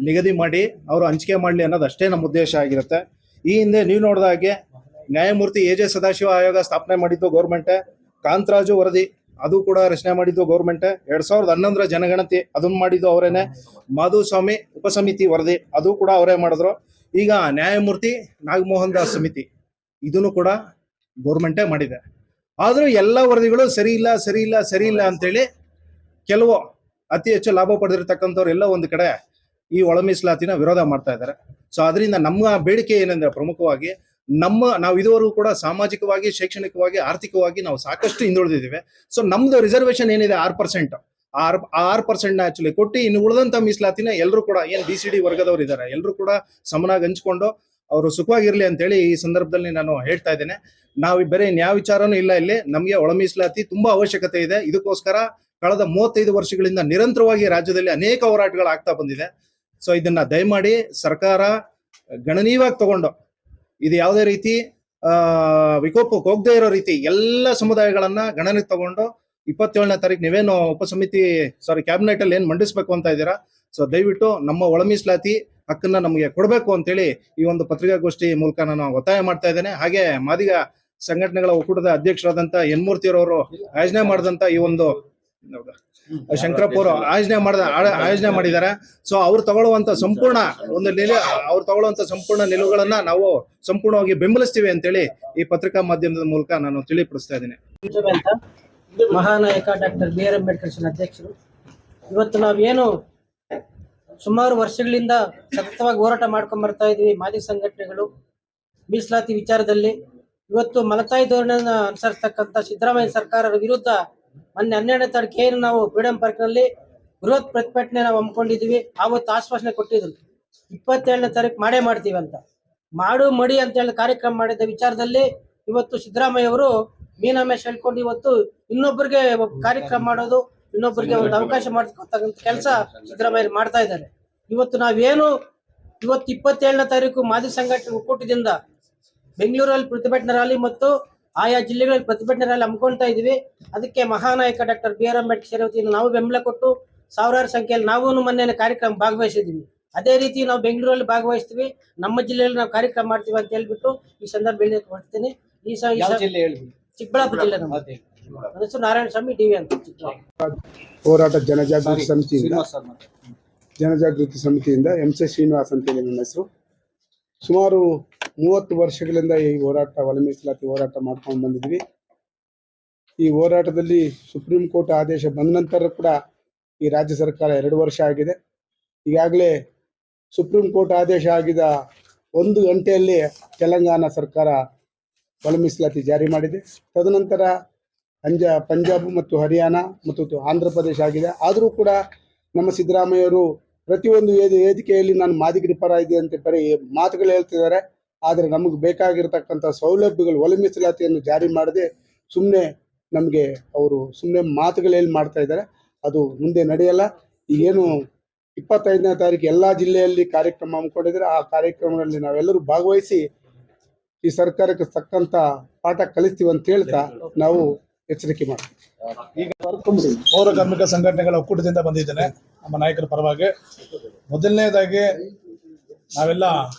ನಿಗದಿ ಮಾಡಿ ಅವರು ಹಂಚಿಕೆ ಮಾಡಲಿ ಅನ್ನೋದು ಅಷ್ಟೇ ನಮ್ಮ ಉದ್ದೇಶ ಆಗಿರುತ್ತೆ. ಈ ಹಿಂದೆ ನೀವು ನೋಡಿದ ಹಾಗೆ ನ್ಯಾಯಮೂರ್ತಿ ಎ ಜೆ ಸದಾಶಿವ ಆಯೋಗ ಸ್ಥಾಪನೆ ಮಾಡಿದ್ದು ಗೌರ್ಮೆಂಟೇ, ಕಾಂತರಾಜು ವರದಿ ಅದು ಕೂಡ ರಚನೆ ಮಾಡಿದ್ದು ಗೌರ್ಮೆಂಟೇ, 2011 ಜನಗಣತಿ ಅದನ್ನ ಮಾಡಿದ್ದು ಅವರೇನೆ, ಮಾಧುಸ್ವಾಮಿ ಉಪಸಮಿತಿ ವರದಿ ಅದು ಕೂಡ ಅವರೇ ಮಾಡಿದ್ರು. ಈಗ ನ್ಯಾಯಮೂರ್ತಿ ನಾಗಮೋಹನ್ ದಾಸ್ ಸಮಿತಿ ಇದನ್ನು ಕೂಡ ಗೌರ್ಮೆಂಟೇ ಮಾಡಿದೆ. ಆದ್ರೂ ಎಲ್ಲ ವರದಿಗಳು ಸರಿ ಇಲ್ಲ ಅಂತೇಳಿ ಕೆಲವು ಅತಿ ಹೆಚ್ಚು ಲಾಭ ಪಡೆದಿರ್ತಕ್ಕಂಥವ್ರು ಎಲ್ಲ ಒಂದು ಕಡೆ ಈ ಒಳ ಮೀಸಲಾತಿನ ವಿರೋಧ ಮಾಡ್ತಾ ಇದ್ದಾರೆ. ಸೊ ಅದರಿಂದ ನಮ್ಮ ಬೇಡಿಕೆ ಏನಂದ್ರೆ, ಪ್ರಮುಖವಾಗಿ ನಾವು ಇದುವರೆಗೂ ಕೂಡ ಸಾಮಾಜಿಕವಾಗಿ, ಶೈಕ್ಷಣಿಕವಾಗಿ, ಆರ್ಥಿಕವಾಗಿ ನಾವು ಸಾಕಷ್ಟು ಹಿಂದುಳಿದಿದ್ದೇವೆ. ಸೊ ನಮ್ದು ರಿಸರ್ವೇಶನ್ ಏನಿದೆ 6%, ಆ 6% ಆಕ್ಚುಲಿ ಕೊಟ್ಟು ಇನ್ನು ಉಳಿದಂತ ಮೀಸಲಾತಿನ ಎಲ್ಲರೂ ಕೂಡ ಏನ್ BCD ವರ್ಗದವ್ರು ಇದ್ದಾರೆ ಎಲ್ಲರೂ ಕೂಡ ಸಮನಾಗಿ ಹಂಚ್ಕೊಂಡು ಅವರು ಸುಖವಾಗಿರ್ಲಿ ಅಂತೇಳಿ ಈ ಸಂದರ್ಭದಲ್ಲಿ ನಾನು ಹೇಳ್ತಾ ಇದ್ದೇನೆ. ನಾವು ಬೇರೆ ಯಾವ ವಿಚಾರನೂ ಇಲ್ಲ ಇಲ್ಲಿ. ನಮಗೆ ಒಳ ಮೀಸಲಾತಿ ತುಂಬಾ ಅವಶ್ಯಕತೆ ಇದೆ. ಇದಕ್ಕೋಸ್ಕರ ಕಳೆದ 35 ವರ್ಷಗಳಿಂದ ನಿರಂತರವಾಗಿ ರಾಜ್ಯದಲ್ಲಿ ಅನೇಕ ಹೋರಾಟಗಳಾಗ್ತಾ ಬಂದಿದೆ. ಸೊ ಇದನ್ನ ದಯಮಾಡಿ ಸರ್ಕಾರ ಗಣನೀಯವಾಗಿ ತಗೊಂಡು, ಇದು ಯಾವುದೇ ರೀತಿ ವಿಕೋಪಕ್ಕೆ ಹೋಗದೆ ಇರೋ ರೀತಿ ಎಲ್ಲ ಸಮುದಾಯಗಳನ್ನ ಗಣನೆಗೆ ತಗೊಂಡು 27ನೇ ತಾರೀಕು ನೀವೇನು ಕ್ಯಾಬಿನೆಟ್ ಅಲ್ಲಿ ಏನ್ ಮಂಡಿಸ್ಬೇಕು ಅಂತ ಇದ್ದೀರಾ, ಸೊ ದಯವಿಟ್ಟು ನಮ್ಮ ಒಳ ಮೀಸಲಾತಿ ಹಕ್ಕನ್ನ ನಮಗೆ ಕೊಡಬೇಕು ಅಂತೇಳಿ ಈ ಒಂದು ಪತ್ರಿಕಾಗೋಷ್ಠಿ ಮೂಲಕ ನಾನು ಒತ್ತಾಯ ಮಾಡ್ತಾ ಇದ್ದೇನೆ. ಹಾಗೆ ಮಾದಿಗ ಸಂಘಟನೆಗಳ ಒಕ್ಕೂಟದ ಅಧ್ಯಕ್ಷರಾದಂತ ಎನ್ ಮೂರ್ತಿಯವರು ಆಯೋಜನೆ ಮಾಡಿದಂತ ಈ ಒಂದು ಶಂಕರಪ್ಪ ಅವರು ಆಯೋಜನೆ ಮಾಡಿದ್ದಾರೆ. ಸೊ ಅವ್ರು ತಗೊಳ್ಳುವಂತ ಸಂಪೂರ್ಣ ನಿಲುವುಗಳನ್ನ ನಾವು ಸಂಪೂರ್ಣವಾಗಿ ಬೆಂಬಲಿಸ್ತೀವಿ ಅಂತೇಳಿ ಈ ಪತ್ರಿಕಾ ಮಾಧ್ಯಮದ ಮೂಲಕ ನಾನು ತಿಳಿಪಡಿಸ್ತಾ ಇದ್ದೀನಿ. ಮಹಾನಾಯಕ ಡಾಕ್ಟರ್ ಬಿ ಆರ್ ಅಂಬೇಡ್ಕರ್ ಅಧ್ಯಕ್ಷರು. ಇವತ್ತು ನಾವೇನು ಸುಮಾರು ವರ್ಷಗಳಿಂದ ಸತತವಾಗಿ ಹೋರಾಟ ಮಾಡ್ಕೊಂಡು ಬರ್ತಾ ಇದ್ವಿ ಮಾದಿಗ ಸಂಘಟನೆಗಳು ಮೀಸಲಾತಿ ವಿಚಾರದಲ್ಲಿ. ಇವತ್ತು ಮಲತಾಯಿ ಧೋರಣೆಯನ್ನು ಅನುಸರಿಸ್ತಕ್ಕಂಥ ಸಿದ್ದರಾಮಯ್ಯ ಸರ್ಕಾರದ ವಿರುದ್ಧ ಮೊನ್ನೆ 12ನೇ ತಾರೀಕು ಏನು ನಾವು ಫ್ರೀಡಂ ಪಾರ್ಕ್ನಲ್ಲಿ ಬೃಹತ್ ಪ್ರತಿಭಟನೆ ನಾವು ಹಮ್ಮಿಕೊಂಡಿದ್ವಿ. ಆವತ್ತು ಆಶ್ವಾಸನೆ ಕೊಟ್ಟಿದ್ರು 27ನೇ ತಾರೀಕು ಮಾಡೇ ಮಾಡ್ತೀವಿ ಅಂತ. ಮಾಡು ಮಡಿ ಅಂತ ಹೇಳಿ ಕಾರ್ಯಕ್ರಮ ಮಾಡಿದ ವಿಚಾರದಲ್ಲಿ ಇವತ್ತು ಸಿದ್ದರಾಮಯ್ಯ ಅವರು ಮೀನಾಮೇಶ ಹೇಳ್ಕೊಂಡು ಇವತ್ತು ಇನ್ನೊಬ್ಬರಿಗೆ ಕಾರ್ಯಕ್ರಮ ಮಾಡೋದು, ಇನ್ನೊಬ್ಬರಿಗೆ ಒಂದು ಅವಕಾಶ ಮಾಡ್ತಕ್ಕಂಥ ಕೆಲಸ ಸಿದ್ದರಾಮಯ್ಯ ಮಾಡ್ತಾ ಇದ್ದಾರೆ. ಇವತ್ತು ನಾವೇನು 27ನೇ ತಾರೀಕು ಮಾದಿಗ ಸಂಘಟನೆ ಒಕ್ಕೂಟದಿಂದ ಬೆಂಗಳೂರಲ್ಲಿ ಪ್ರತಿಭಟನಾ ರ್ಯಾಲಿ ಮತ್ತು ಆಯಾ ಜಿಲ್ಲೆಗಳಲ್ಲಿ ಪ್ರತಿಭಟನಾ ರ್ಯಾಲಿ ಹಮ್ಮಿಕೊಳ್ತಾ ಇದೀವಿ. ಅದಕ್ಕೆ ಮಹಾನಾಯಕ ಡಾಕ್ಟರ್ ಬಿ ಆರ್ ಅಂಬೇಡ್ಕರ್ ವತಿಯಿಂದ ನಾವು ಬೆಂಬಲ ಕೊಟ್ಟು ಸಾವಿರಾರು ಸಂಖ್ಯೆಯಲ್ಲಿ ನಾವು ಮೊನ್ನೆ ಕಾರ್ಯಕ್ರಮ ಭಾಗವಹಿಸಿದ್ವಿ. ಅದೇ ರೀತಿ ನಾವು ಬೆಂಗಳೂರಲ್ಲಿ ಭಾಗವಹಿಸ್ತೀವಿ, ನಮ್ಮ ಜಿಲ್ಲೆಯಲ್ಲಿ ನಾವು ಕಾರ್ಯಕ್ರಮ ಮಾಡ್ತೀವಿ ಅಂತ ಹೇಳ್ಬಿಟ್ಟು ಈ ಸಂದರ್ಭದಲ್ಲಿ ಹೊರಡ್ತೀನಿ. ಚಿಕ್ಕಬಳ್ಳಾಪುರ ಜಿಲ್ಲೆ ನಮ್ಮ ಹೆಸರು ನಾರಾಯಣ ಸ್ವಾಮಿ ಡಿವಿ ಅಂತ ಚಿಕ್ಕಬಳ್ಳಾಪುರ. ಹೋರಾಟ ಜನಜಾಗೃತಿ ಸಮಿತಿಯಿಂದ MC ಶ್ರೀನಿವಾಸ್ ಅಂತೇಳಿ ನನ್ನ ಹೆಸರು. ಸುಮಾರು 30 ವರ್ಷಗಳಿಂದ ಈ ಹೋರಾಟ ಒಳ ಮೀಸಲಾತಿ ಹೋರಾಟ ಮಾಡ್ಕೊಂಡು ಬಂದಿದ್ವಿ. ಈ ಹೋರಾಟದಲ್ಲಿ ಸುಪ್ರೀಂ ಕೋರ್ಟ್ ಆದೇಶ ಬಂದ ನಂತರ ಕೂಡ ಈ ರಾಜ್ಯ ಸರ್ಕಾರ 2 ವರ್ಷ ಆಗಿದೆ. ಈಗಾಗಲೇ ಸುಪ್ರೀಂ ಕೋರ್ಟ್ ಆದೇಶ ಆಗಿದ 1 ಗಂಟೆಯಲ್ಲಿ ತೆಲಂಗಾಣ ಸರ್ಕಾರ ಒಳ ಮೀಸಲಾತಿ ಜಾರಿ ಮಾಡಿದೆ. ತದನಂತರ ಪಂಜಾಬ್ ಮತ್ತು ಹರಿಯಾಣ ಮತ್ತು ಆಂಧ್ರ ಪ್ರದೇಶ ಆಗಿದೆ. ಆದರೂ ಕೂಡ ನಮ್ಮ ಸಿದ್ದರಾಮಯ್ಯವರು ಪ್ರತಿಯೊಂದು ವೇದಿಕೆಯಲ್ಲಿ ನಾನು ಮಾದಿಗರ ಪರ ಇದೆ ಅಂತ ಬರೀ ಮಾತುಗಳು ಹೇಳ್ತಿದ್ದಾರೆ. ಆದರೆ ನಮಗೆ ಬೇಕಾಗಿರ್ತಕ್ಕಂಥ ಸೌಲಭ್ಯಗಳು ಒಳ ಮೀಸಲಾತಿಯನ್ನು ಜಾರಿ ಮಾಡದೆ ಸುಮ್ಮನೆ ನಮಗೆ ಅವರು ಸುಮ್ಮನೆ ಮಾತುಗಳಲ್ಲಿ ಮಾಡ್ತಾ ಇದ್ದಾರೆ. ಅದು ಮುಂದೆ ನಡೆಯಲ್ಲ. ಈಗೇನು 25ನೇ ತಾರೀಕು ಎಲ್ಲ ಜಿಲ್ಲೆಯಲ್ಲಿ ಕಾರ್ಯಕ್ರಮ ಹಮ್ಮಿಕೊಂಡಿದ್ದಾರೆ. ಆ ಕಾರ್ಯಕ್ರಮದಲ್ಲಿ ನಾವೆಲ್ಲರೂ ಭಾಗವಹಿಸಿ ಈ ಸರ್ಕಾರಕ್ಕೆ ತಕ್ಕಂಥ ಪಾಠ ಕಲಿಸ್ತೀವಿ ಅಂತ ಹೇಳ್ತಾ ನಾವು ಎಚ್ಚರಿಕೆ ಮಾಡ್ತೀವಿ. ಪೌರ ಕಾರ್ಮಿಕ ಸಂಘಟನೆಗಳ ಒಕ್ಕೂಟದಿಂದ ಬಂದಿದ್ದೇನೆ ನಮ್ಮ ನಾಯಕರ ಪರವಾಗಿ. ಮೊದಲನೇದಾಗಿ ನಾವೆಲ್ಲ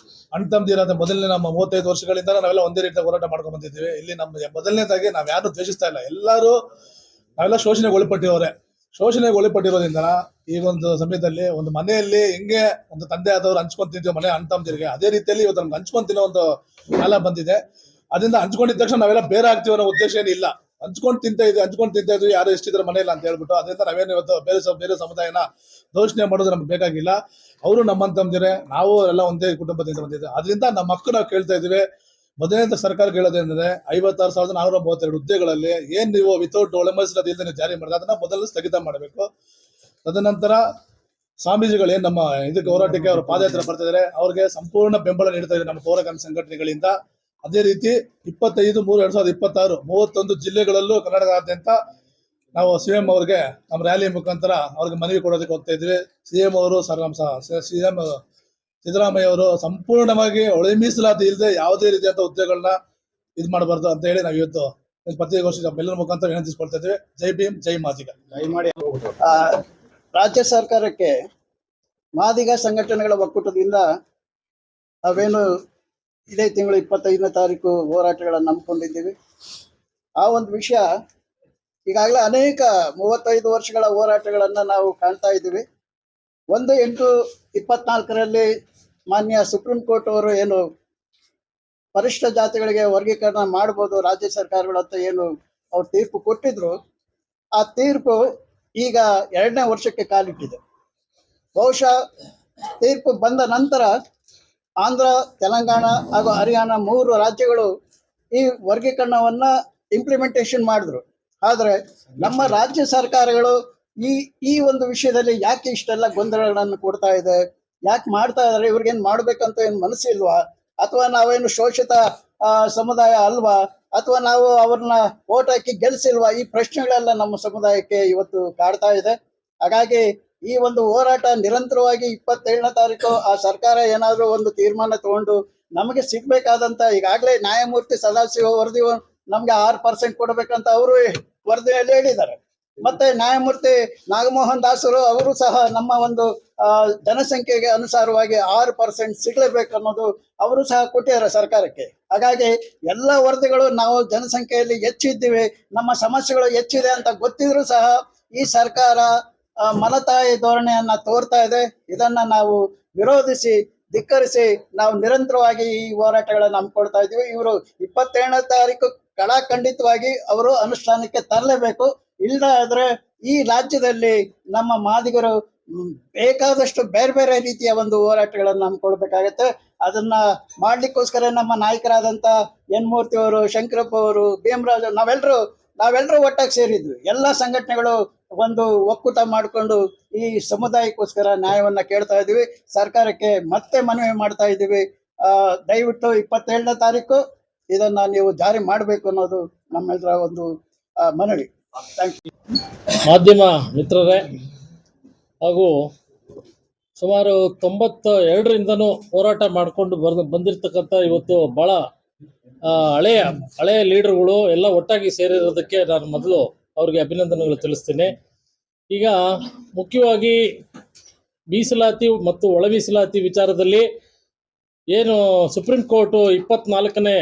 ಅಣ್ಣ ತಮ್ಮದಿರಾದ ಮೊದಲನೇ ನಮ್ಮ 35 ವರ್ಷಗಳಿಂದ ನಾವೆಲ್ಲ ಒಂದೇ ರೀತಿಯ ಹೋರಾಟ ಮಾಡ್ಕೊಂಡು ಬಂದಿದ್ದೀವಿ. ಇಲ್ಲಿ ನಮ್ಮ ಮೊದಲನೇದಾಗಿ ನಾವು ಯಾರು ದ್ವೇಷಿಸ್ತಾ ಇಲ್ಲ. ನಾವೆಲ್ಲ ಶೋಷಣೆಗೆ ಒಳಪಟ್ಟಿರೋರೆ. ಶೋಷಣೆಗೆ ಒಳಪಟ್ಟಿರೋದ್ರಿಂದ ಈ ಒಂದು ಸಮಯದಲ್ಲಿ ಒಂದು ಮನೆಯಲ್ಲಿ ಹೆಂಗೆ ಒಂದು ತಂದೆ ಆದವ್ರು ಹಂಚ್ಕೊಂತಿದ್ವಿ ಮನೆ ಅಣ್ಣ ತಮ್ಮದಿರಿಗೆ, ಅದೇ ರೀತಿಯಲ್ಲಿ ಇವತ್ತು ನಮ್ಗೆ ಹಂಚ್ಕೊಂಡ್ ತಿನ್ನೋ ಒಂದು ಕಾಲ ಬಂದಿದೆ. ಅದರಿಂದ ಹಂಚ್ಕೊಂಡಿದ ತಕ್ಷಣ ನಾವೆಲ್ಲ ಬೇರೆ ಆಗ್ತೀವಿ ಅನ್ನೋ ಉದ್ದೇಶ ಏನಿಲ್ಲ. ಹಂಚ್ಕೊಂಡು ತಿಂತಾ ಇದ್ವಿ ಯಾರು ಎಷ್ಟಿದ್ರೆ ಮನೆಯಲ್ಲ ಅಂತ ಹೇಳ್ಬಿಟ್ಟು. ಅದರಿಂದ ನಾವೇನು ಇವತ್ತು ಬೇರೆ ಸಮುದಾಯನ ದೌರ್ಜನ್ಯ ಮಾಡೋದು ನಮ್ಗೆ ಬೇಕಾಗಿಲ್ಲ. ಅವರು ನಮ್ಮಂತ ತಮ್ಮದಿರೆ, ನಾವು ಎಲ್ಲ ಒಂದೇ ಕುಟುಂಬದಿಂದ ಬಂದಿದ್ದೇವೆ. ಅದರಿಂದ ನಮ್ಮ ಹಕ್ಕು ನಾವು ಕೇಳ್ತಾ ಇದೀವಿ. ಮೊದಲನೇ ಸರ್ಕಾರ ಕೇಳೋದೇನಿದೆ 56,432 ಹುದ್ದೆಗಳಲ್ಲಿ ಏನ್ ನೀವು ವಿತೌಟ್ ಒಳ ಮೀಸಲಾತಿ ಇಲ್ಲದೆ ನೀವು ಜಾರಿ ಮಾಡಿದ್ರೆ ಅದನ್ನ ಮೊದಲು ಸ್ಥಗಿತ ಮಾಡಬೇಕು. ತದನಂತರ ಸ್ವಾಮೀಜಿಗಳು ಏನ್ ನಮ್ಮ ಇದಕ್ಕೆ ಹೋರಾಟಕ್ಕೆ ಅವರು ಪಾದಯಾತ್ರೆ ಬರ್ತಿದ್ದಾರೆ, ಅವ್ರಿಗೆ ಸಂಪೂರ್ಣ ಬೆಂಬಲ ನೀಡ್ತಾ ಇದ್ದಾರೆ ನಮ್ಮ ಪೌರ ಕಾರ್ಮಿಕ ಸಂಘಟನೆಗಳಿಂದ. ಅದೇ ರೀತಿ 25/3/2026 31 ಜಿಲ್ಲೆಗಳಲ್ಲೂ ಕರ್ನಾಟಕದಾದ್ಯಂತ ನಾವು CM ಅವ್ರಿಗೆ ನಮ್ಮ ರ್ಯಾಲಿ ಮುಖಾಂತರ ಅವ್ರಿಗೆ ಮನವಿ ಕೊಡೋದಕ್ಕೆ ಹೋಗ್ತಾ ಇದ್ವಿ. CM ಅವರು CM ಸಿದ್ದರಾಮಯ್ಯ ಅವರು ಸಂಪೂರ್ಣವಾಗಿ ಒಳ ಮೀಸಲಾತಿ ಇಲ್ಲದೆ ಯಾವುದೇ ರೀತಿಯಾದ ಹುದ್ದೆಗಳನ್ನ ಇದು ಮಾಡಬಾರ್ದು ಅಂತ ಹೇಳಿ ನಾವು ಇವತ್ತು ಪತ್ರಿಕಾಗೋಷ್ಠಿ ಎಲ್ಲರ ಮುಖಾಂತರ ವಿನಂತಿಸ್ಕೊಳ್ತಾ ಇದ್ವಿ. ಜೈ ಭೀಮ್, ಜೈ ಮಾದಿಗ. ರಾಜ್ಯ ಸರ್ಕಾರಕ್ಕೆ ಮಾದಿಗ ಸಂಘಟನೆಗಳ ಒಕ್ಕೂಟದಿಂದ ನಾವೇನು ಇದೇ ತಿಂಗಳು 25ನೇ ತಾರೀಕು ಹೋರಾಟಗಳನ್ನು ನಂಬಿಕೊಂಡಿದ್ದೀವಿ. ಆ ಒಂದು ವಿಷಯ ಈಗಾಗಲೇ ಅನೇಕ 35 ವರ್ಷಗಳ ಹೋರಾಟಗಳನ್ನು ನಾವು ಕಾಣ್ತಾ ಇದ್ದೀವಿ. 1/8/24 ಮಾನ್ಯ ಸುಪ್ರೀಂ ಕೋರ್ಟ್ ಅವರು ಏನು ಪರಿಶಿಷ್ಟ ಜಾತಿಗಳಿಗೆ ವರ್ಗೀಕರಣ ಮಾಡ್ಬೋದು ರಾಜ್ಯ ಸರ್ಕಾರಗಳು ಅಂತ ಏನು ಅವ್ರು ತೀರ್ಪು ಕೊಟ್ಟಿದ್ರು, ಆ ತೀರ್ಪು ಈಗ 2ನೇ ವರ್ಷಕ್ಕೆ ಕಾಲಿಟ್ಟಿದೆ. ಬಹುಶಃ ತೀರ್ಪು ಬಂದ ನಂತರ ಆಂಧ್ರ, ತೆಲಂಗಾಣ ಹಾಗೂ ಹರಿಯಾಣ 3 ರಾಜ್ಯಗಳು ಈ ವರ್ಗೀಕರಣವನ್ನ ಇಂಪ್ಲಿಮೆಂಟೇಷನ್ ಮಾಡಿದ್ರು. ಆದರೆ ನಮ್ಮ ರಾಜ್ಯ ಸರ್ಕಾರಗಳು ಈ ಒಂದು ವಿಷಯದಲ್ಲಿ ಯಾಕೆ ಇಷ್ಟೆಲ್ಲ ಗೊಂದಲಗಳನ್ನು ಕೊಡ್ತಾ ಇದೆ, ಯಾಕೆ ಮಾಡ್ತಾ ಇದ್ದಾರೆ? ಇವ್ರಿಗೇನು ಮಾಡ್ಬೇಕಂತ ಏನು ಮನಸ್ಸಿಲ್ವಾ? ಅಥವಾ ನಾವೇನು ಶೋಷಿತ ಸಮುದಾಯ ಅಲ್ವಾ? ಅಥವಾ ನಾವು ಅವ್ರನ್ನ ಓಟ್ ಹಾಕಿ ಗೆಲ್ಸಿಲ್ವಾ? ಈ ಪ್ರಶ್ನೆಗಳೆಲ್ಲ ನಮ್ಮ ಸಮುದಾಯಕ್ಕೆ ಇವತ್ತು ಕಾಡ್ತಾ ಇದೆ. ಹಾಗಾಗಿ ಈ ಒಂದು ಹೋರಾಟ ನಿರಂತರವಾಗಿ 27ನೇ ತಾರೀಕು ಆ ಸರ್ಕಾರ ಏನಾದರೂ ಒಂದು ತೀರ್ಮಾನ ತಗೊಂಡು ನಮಗೆ ಸಿಗ್ಬೇಕಾದಂತ, ಈಗಾಗಲೇ ನ್ಯಾಯಮೂರ್ತಿ ಸದಾಶಿವ ವರದಿ ನಮ್ಗೆ 6% ಕೊಡಬೇಕಂತ ಅವರು ವರದಿಯಲ್ಲಿ ಹೇಳಿದ್ದಾರೆ. ಮತ್ತೆ ನ್ಯಾಯಮೂರ್ತಿ ನಾಗಮೋಹನ್ ದಾಸರು ಅವರು ಸಹ ನಮ್ಮ ಒಂದು ಜನಸಂಖ್ಯೆಗೆ ಅನುಸಾರವಾಗಿ 6% ಸಿಗಲೇಬೇಕು ಅನ್ನೋದು ಅವರು ಸಹ ಕೊಟ್ಟಿದ್ದಾರೆ ಸರ್ಕಾರಕ್ಕೆ. ಹಾಗಾಗಿ ಎಲ್ಲ ವರದಿಗಳು ನಾವು ಜನಸಂಖ್ಯೆಯಲ್ಲಿ ಹೆಚ್ಚಿದ್ದೀವಿ, ನಮ್ಮ ಸಮಸ್ಯೆಗಳು ಹೆಚ್ಚಿದೆ ಅಂತ ಗೊತ್ತಿದ್ರು ಸಹ ಈ ಸರ್ಕಾರ ಮಲತಾಯಿ ಧೋರಣೆಯನ್ನ ತೋರ್ತಾ ಇದೆ. ಇದನ್ನ ನಾವು ವಿರೋಧಿಸಿ ಧಿಕ್ಕರಿಸಿ ನಾವು ನಿರಂತರವಾಗಿ ಈ ಹೋರಾಟಗಳನ್ನು ಹಮ್ಮಿಕೊಳ್ತಾ ಇದ್ದೀವಿ. ಇವರು 27ನೇ ತಾರೀಕು ಕಡಾಖಂಡಿತವಾಗಿ ಅವರು ಅನುಷ್ಠಾನಕ್ಕೆ ತರಲೇಬೇಕು. ಇಲ್ಲ ಆದ್ರೆ ಈ ರಾಜ್ಯದಲ್ಲಿ ನಮ್ಮ ಮಾದಿಗರು ಬೇಕಾದಷ್ಟು ಬೇರೆ ಬೇರೆ ರೀತಿಯ ಒಂದು ಹೋರಾಟಗಳನ್ನು ಹಮ್ಮಿಕೊಳ್ಬೇಕಾಗತ್ತೆ. ಅದನ್ನ ಮಾಡ್ಲಿಕ್ಕೋಸ್ಕರ ನಮ್ಮ ನಾಯಕರಾದಂತ ಎನ್ ಮೂರ್ತಿ ಅವರು, ಶಂಕರಪ್ಪ ಅವರು, ಭೀಮರಾಜ್, ನಾವೆಲ್ಲರೂ ಒಟ್ಟಾಗಿ ಸೇರಿದ್ವಿ. ಎಲ್ಲ ಸಂಘಟನೆಗಳು ಒಂದು ಒಕ್ಕೂಟ ಮಾಡಿಕೊಂಡು ಈ ಸಮುದಾಯಕ್ಕೋಸ್ಕರ ನ್ಯಾಯವನ್ನ ಕೇಳ್ತಾ ಇದೀವಿ. ಸರ್ಕಾರಕ್ಕೆ ಮತ್ತೆ ಮನವಿ ಮಾಡ್ತಾ ಇದ್ದೀವಿ. ದಯವಿಟ್ಟು 27ನೇ ತಾರೀಕು ಇದನ್ನ ನೀವು ಜಾರಿ ಮಾಡಬೇಕು ಅನ್ನೋದು ನಮ್ಮೆಲ್ಲರ ಒಂದು ಮನವಿ. Thank you. ಮಾಧ್ಯಮ ಮಿತ್ರರೇ ಹಾಗೂ ಸುಮಾರು 92ರಿಂದನೂ ಹೋರಾಟ ಮಾಡಿಕೊಂಡು ಬಂದಿರತಕ್ಕಂಥ ಇವತ್ತು ಭಾಳ ಹಳೆಯ ಲೀಡರ್ಗಳು ಎಲ್ಲ ಒಟ್ಟಾಗಿ ಸೇರಿರೋದಕ್ಕೆ ನಾನು ಮೊದಲು ಅವ್ರಿಗೆ ಅಭಿನಂದನೆಗಳು ತಿಳಿಸ್ತೀನಿ. ಈಗ ಮುಖ್ಯವಾಗಿ ಮೀಸಲಾತಿ ಮತ್ತು ಒಳ ಮೀಸಲಾತಿ ವಿಚಾರದಲ್ಲಿ ಏನು ಸುಪ್ರೀಂ ಕೋರ್ಟು 24ನೇ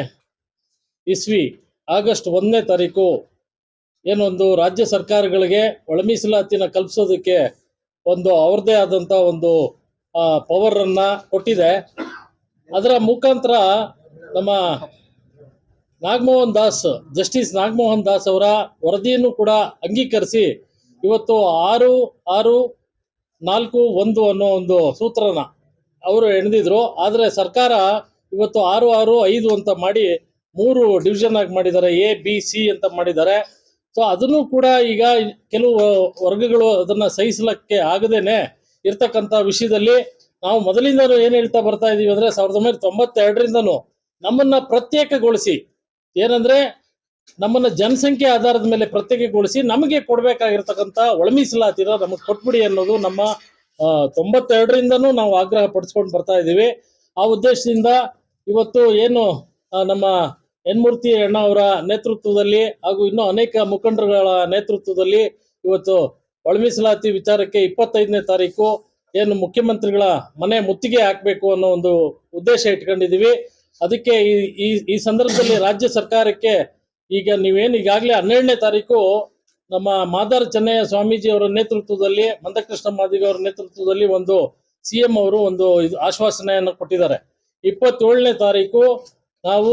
ಇಸ್ವಿ ಆಗಸ್ಟ್ 1ನೇ ತಾರೀಕು ಏನೊಂದು ರಾಜ್ಯ ಸರ್ಕಾರಗಳಿಗೆ ಒಳ ಮೀಸಲಾತಿನ ಕಲ್ಪಿಸೋದಕ್ಕೆ ಒಂದು ಅವ್ರದ್ದೇ ಆದಂಥ ಒಂದು ಪವರನ್ನು ಕೊಟ್ಟಿದೆ. ಅದರ ಮುಖಾಂತರ ನಮ್ಮ ಜಸ್ಟಿಸ್ ನಾಗಮೋಹನ್ ದಾಸ್ ಅವರ ವರದಿಯನ್ನು ಕೂಡ ಅಂಗೀಕರಿಸಿ ಇವತ್ತು 6-6-4-1 ಅನ್ನೋ ಒಂದು ಸೂತ್ರನ ಅವರು ಎಣೆದಿದ್ರು. ಆದರೆ ಸರ್ಕಾರ ಇವತ್ತು 6-6-5 ಅಂತ ಮಾಡಿ 3 ಡಿವಿಷನ್ ಆಗಿ ಮಾಡಿದ್ದಾರೆ, A-B-C ಅಂತ ಮಾಡಿದ್ದಾರೆ. ಸೊ ಅದನ್ನು ಕೂಡ ಈಗ ಕೆಲವು ವರ್ಗಗಳು ಅದನ್ನ ಸಹಿಸಲಿಕ್ಕೆ ಆಗದೇನೆ ಇರ್ತಕ್ಕಂಥ ವಿಷಯದಲ್ಲಿ ನಾವು ಮೊದಲಿಂದನೂ ಏನು ಹೇಳ್ತಾ ಬರ್ತಾ ಇದೀವಿ ಅಂದ್ರೆ 1992ರಿಂದನೂ ನಮ್ಮನ್ನ ಪ್ರತ್ಯೇಕಗೊಳಿಸಿ, ಏನಂದ್ರೆ ನಮ್ಮನ್ನ ಜನಸಂಖ್ಯೆ ಆಧಾರದ ಮೇಲೆ ಪ್ರತ್ಯೇಕಗೊಳಿಸಿ ನಮಗೆ ಕೊಡ್ಬೇಕಾಗಿರ್ತಕ್ಕಂಥ ಒಳ ಮೀಸಲಾತಿನ ನಮಗೆ ಕೊಟ್ಬಿಡಿ ಅನ್ನೋದು ನಮ್ಮ 92ರಿಂದನೂ ನಾವು ಆಗ್ರಹ ಪಡಿಸ್ಕೊಂಡು ಬರ್ತಾ ಇದ್ದೀವಿ. ಆ ಉದ್ದೇಶದಿಂದ ಇವತ್ತು ಏನು ನಮ್ಮ ಎನ್ ಮೂರ್ತಿ ಅಣ್ಣ ಅವರ ನೇತೃತ್ವದಲ್ಲಿ ಹಾಗೂ ಇನ್ನೂ ಅನೇಕ ಮುಖಂಡರುಗಳ ನೇತೃತ್ವದಲ್ಲಿ ಇವತ್ತು ಒಳ ಮೀಸಲಾತಿ ವಿಚಾರಕ್ಕೆ 25ನೇ ತಾರೀಕು ಏನು ಮುಖ್ಯಮಂತ್ರಿಗಳ ಮನೆ ಮುತ್ತಿಗೆ ಹಾಕಬೇಕು ಅನ್ನೋ ಒಂದು ಉದ್ದೇಶ ಇಟ್ಕೊಂಡಿದ್ದೀವಿ. ಅದಕ್ಕೆ ಈ ಸಂದರ್ಭದಲ್ಲಿ ರಾಜ್ಯ ಸರ್ಕಾರಕ್ಕೆ ಈಗ ನೀವೇನು ಈಗಾಗಲೇ 12ನೇ ತಾರೀಕು ನಮ್ಮ ಮಾದಾರ ಚೆನ್ನಯ್ಯ ಸ್ವಾಮೀಜಿ ಅವರ ನೇತೃತ್ವದಲ್ಲಿ, ಮಂದಕೃಷ್ಣ ಮಾದಿಗ ಅವರ ನೇತೃತ್ವದಲ್ಲಿ ಒಂದು CM ಅವರು ಒಂದು ಆಶ್ವಾಸನೆಯನ್ನು ಕೊಟ್ಟಿದ್ದಾರೆ. 27ನೇ ತಾರೀಕು ನಾವು